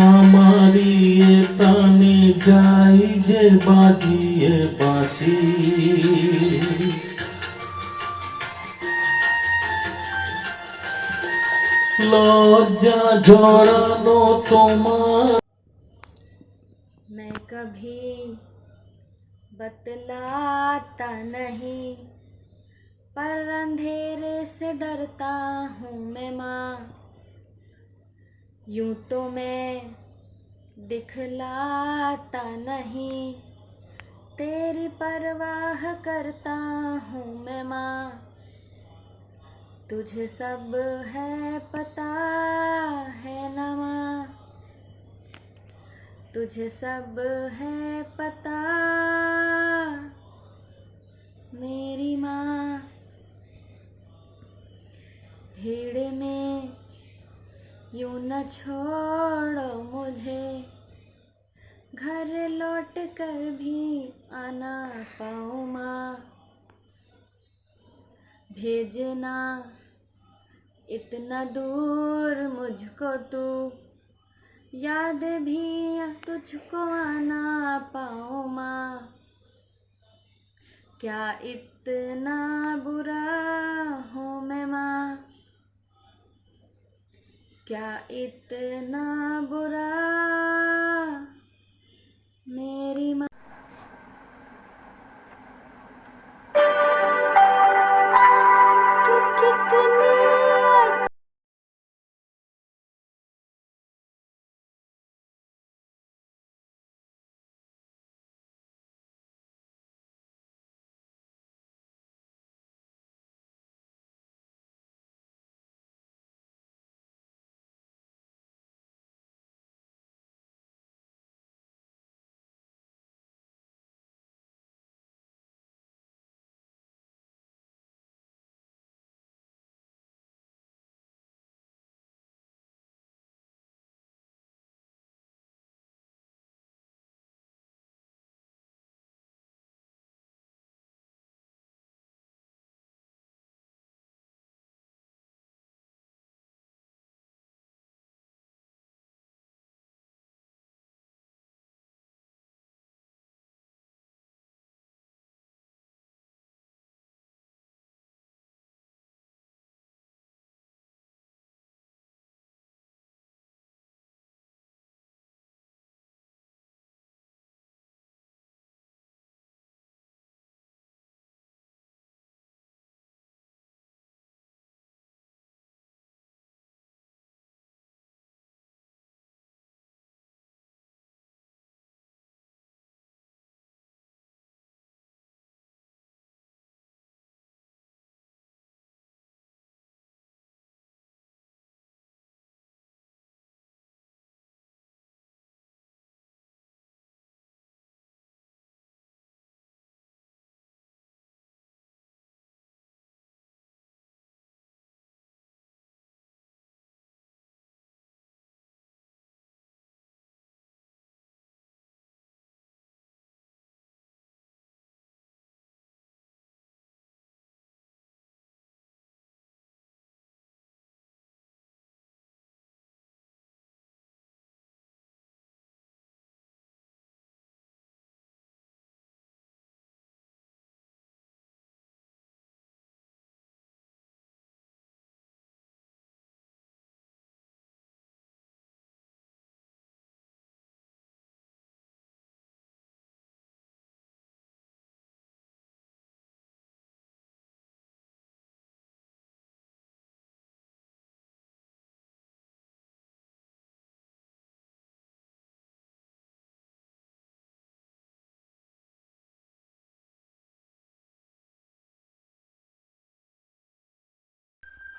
আমারি এ প্রাণে যাই যে বাজিয়ে বাঁশি. লজ্জা ঝরানো তোমার. मैं कभी बतलाता नहीं, पर अंधेरे से डरता हूँ मैं माँ. यूं तो मैं दिखलाता नहीं, तेरी परवाह करता हूँ मैं माँ. तुझे सब है पता है ना माँ, तुझे सब है पता मेरी माँ. भीड़ में यूं न छोड़ो मुझे, घर लौट कर भी आना पाऊँ माँ. भेजना इतना दूर मुझको तू, याद भी तुझको आना पाऊँ माँ. क्या इतना बुरा हूँ मैं माँ, क्या इतना बुरा मेरी माँ.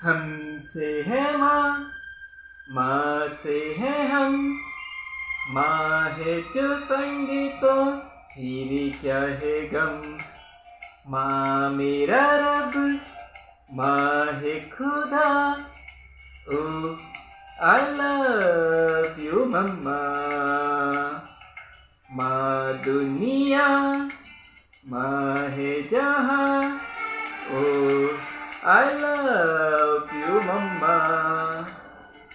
हमसे है माँ, माँ से है हम। माँ है जो संग तो फिर क्या है गम। माँ मेरा रब, माँ है खुदा। ओ I love you मम्मा। माँ दुनिया, माँ है जहाँ। ओ I love you मम्मा।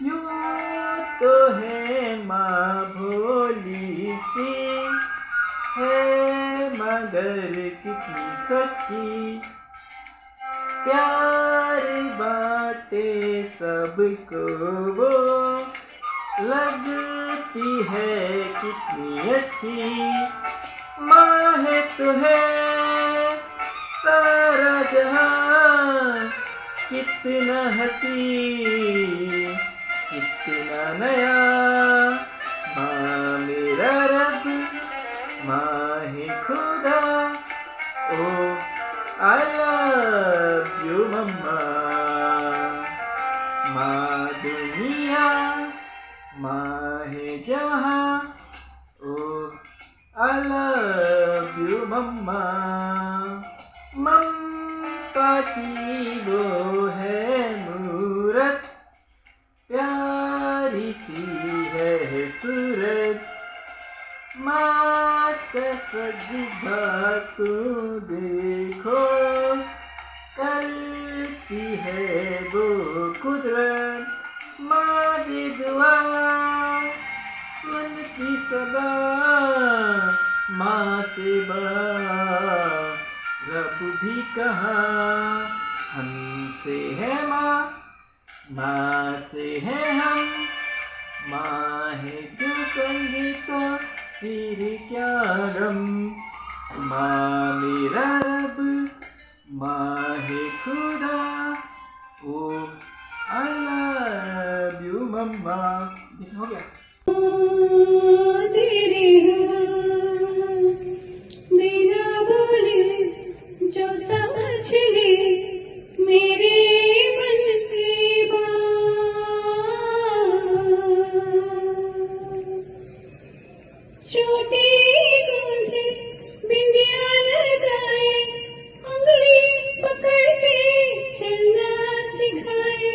यूँ तो है माँ भोली सी, है मगर कितनी सच्ची। प्यारी बातें सबको वो लगती है कितनी अच्छी। माँ है तो है सारा जहाँ, कितना हंसी कितना नया। माँ मेरा रब, माँ है खुदा। ओ I love you मम्मा। माँ दुनिया, माँ है जहाँ। ओ I love you मम्मा। ममता की वो है मूरत, प्यारी सी है सूरत। माँ का सजदा तू देखो, करती है वो कुदरत। माँ की दुआ सुनती सदा, माँ से बड़ा रब भी कहाँ। हमसे है माँ, माँ से है हम। माँ है जो संगीता फिर क्या गम। माँ मेरा रब, माँ है खुदा। ओ I love you मम्मा। हो गया। तेरे बिना बोले जो समझ ले मेरे मन की बात। छोटी गूंथे बिंदिया लगाए, उंगली पकड़ के चलना सिखाए।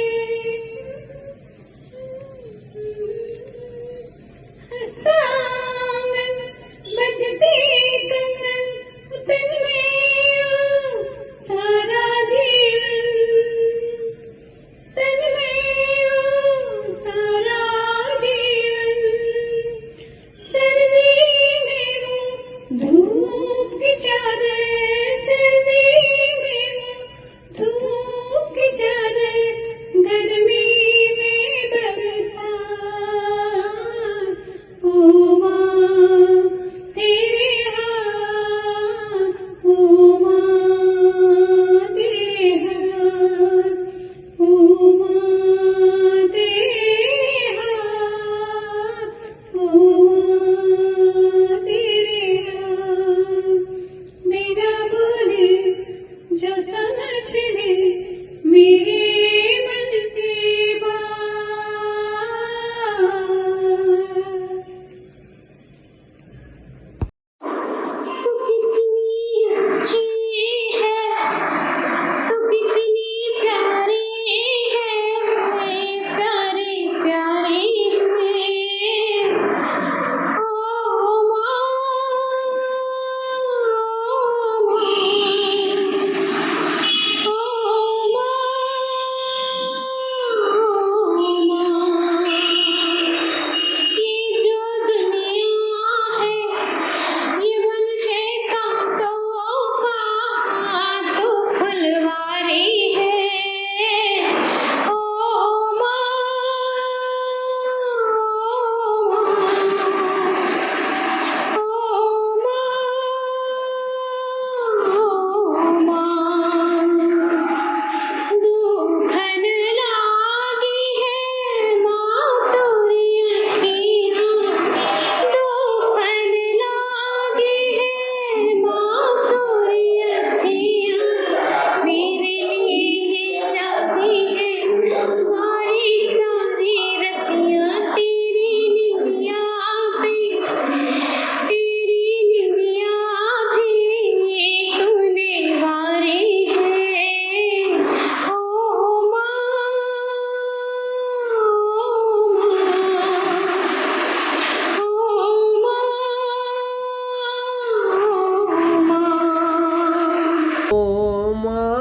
माँ,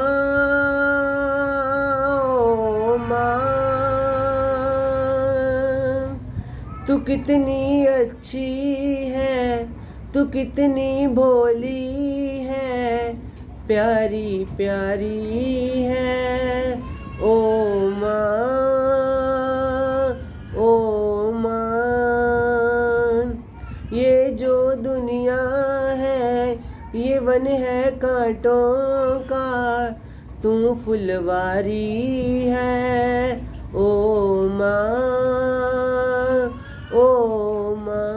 ओ माँ, तू कितनी अच्छी है, तू कितनी भोली है, प्यारी प्यारी है। ओ माँ, ओ माँ, ये जो दुनिया है ये वन है कांटों का, तू फुलवारी है। ओ माँ, ओ माँ,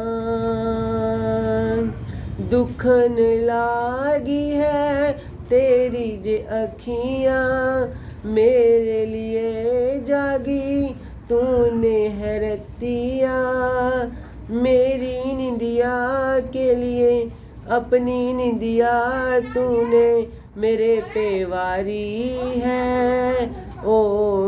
दुखन लागी है तेरी जे अखियाँ, मेरे लिए जागी तूने है रतिया, मेरी निंदिया के लिए अपनी निंदिया तूने मेरे पे वारी है। ओ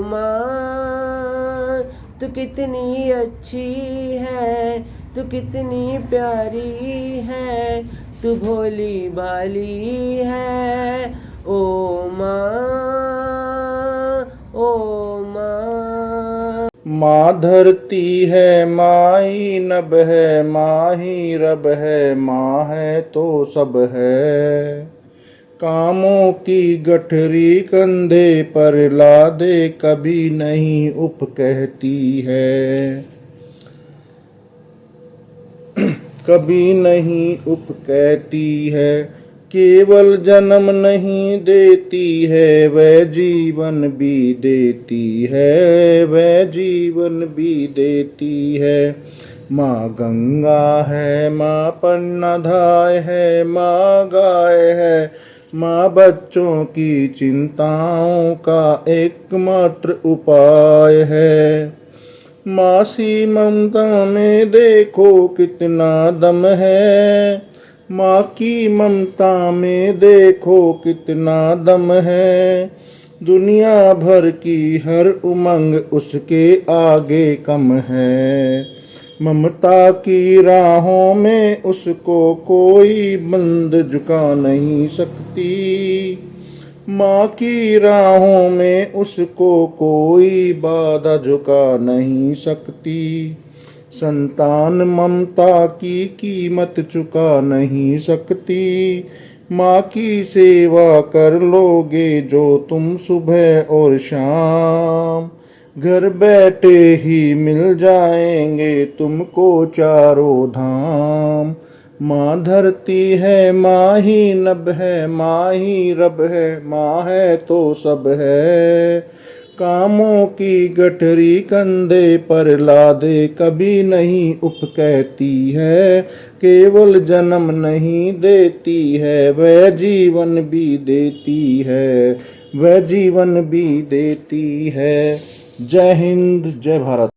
माँ, तू कितनी अच्छी है, तू कितनी प्यारी है, तू भोली भाली है। ओ माँ, ओ माँ। माँ धरती है, माही नभ है, माही रब है, माँ है तो सब है। कामों की गठरी कंधे पर ला दे, कभी नहीं उप कहती है, कभी नहीं उप कहती है। केवल जन्म नहीं देती है, वह जीवन भी देती है, वह जीवन भी देती है। माँ गंगा है, माँ पन्नाधाय है, माँ गाय है, माँ बच्चों की चिंताओं का एकमात्र उपाय है। मासी ममता में देखो कितना दम है, माँ की ममता में देखो कितना दम है। दुनिया भर की हर उमंग उसके आगे कम है, ममता की राहों में उसको कोई बंद झुका नहीं सकती, माँ की राहों में उसको कोई बाधा झुका नहीं सकती। संतान ममता की कीमत चुका नहीं सकती, माँ की सेवा कर लोगे जो तुम सुबह और शाम, घर बैठे ही मिल जाएंगे तुमको चारों धाम। माँ धरती है, माँ ही नभ है, माँ ही रब है, माँ है तो सब है। कामों की गठरी कंधे पर ला दे, कभी नहीं उप कहती है। केवल जन्म नहीं देती है, वह जीवन भी देती है, वह जीवन भी देती है। जय हिंद, जय भारत।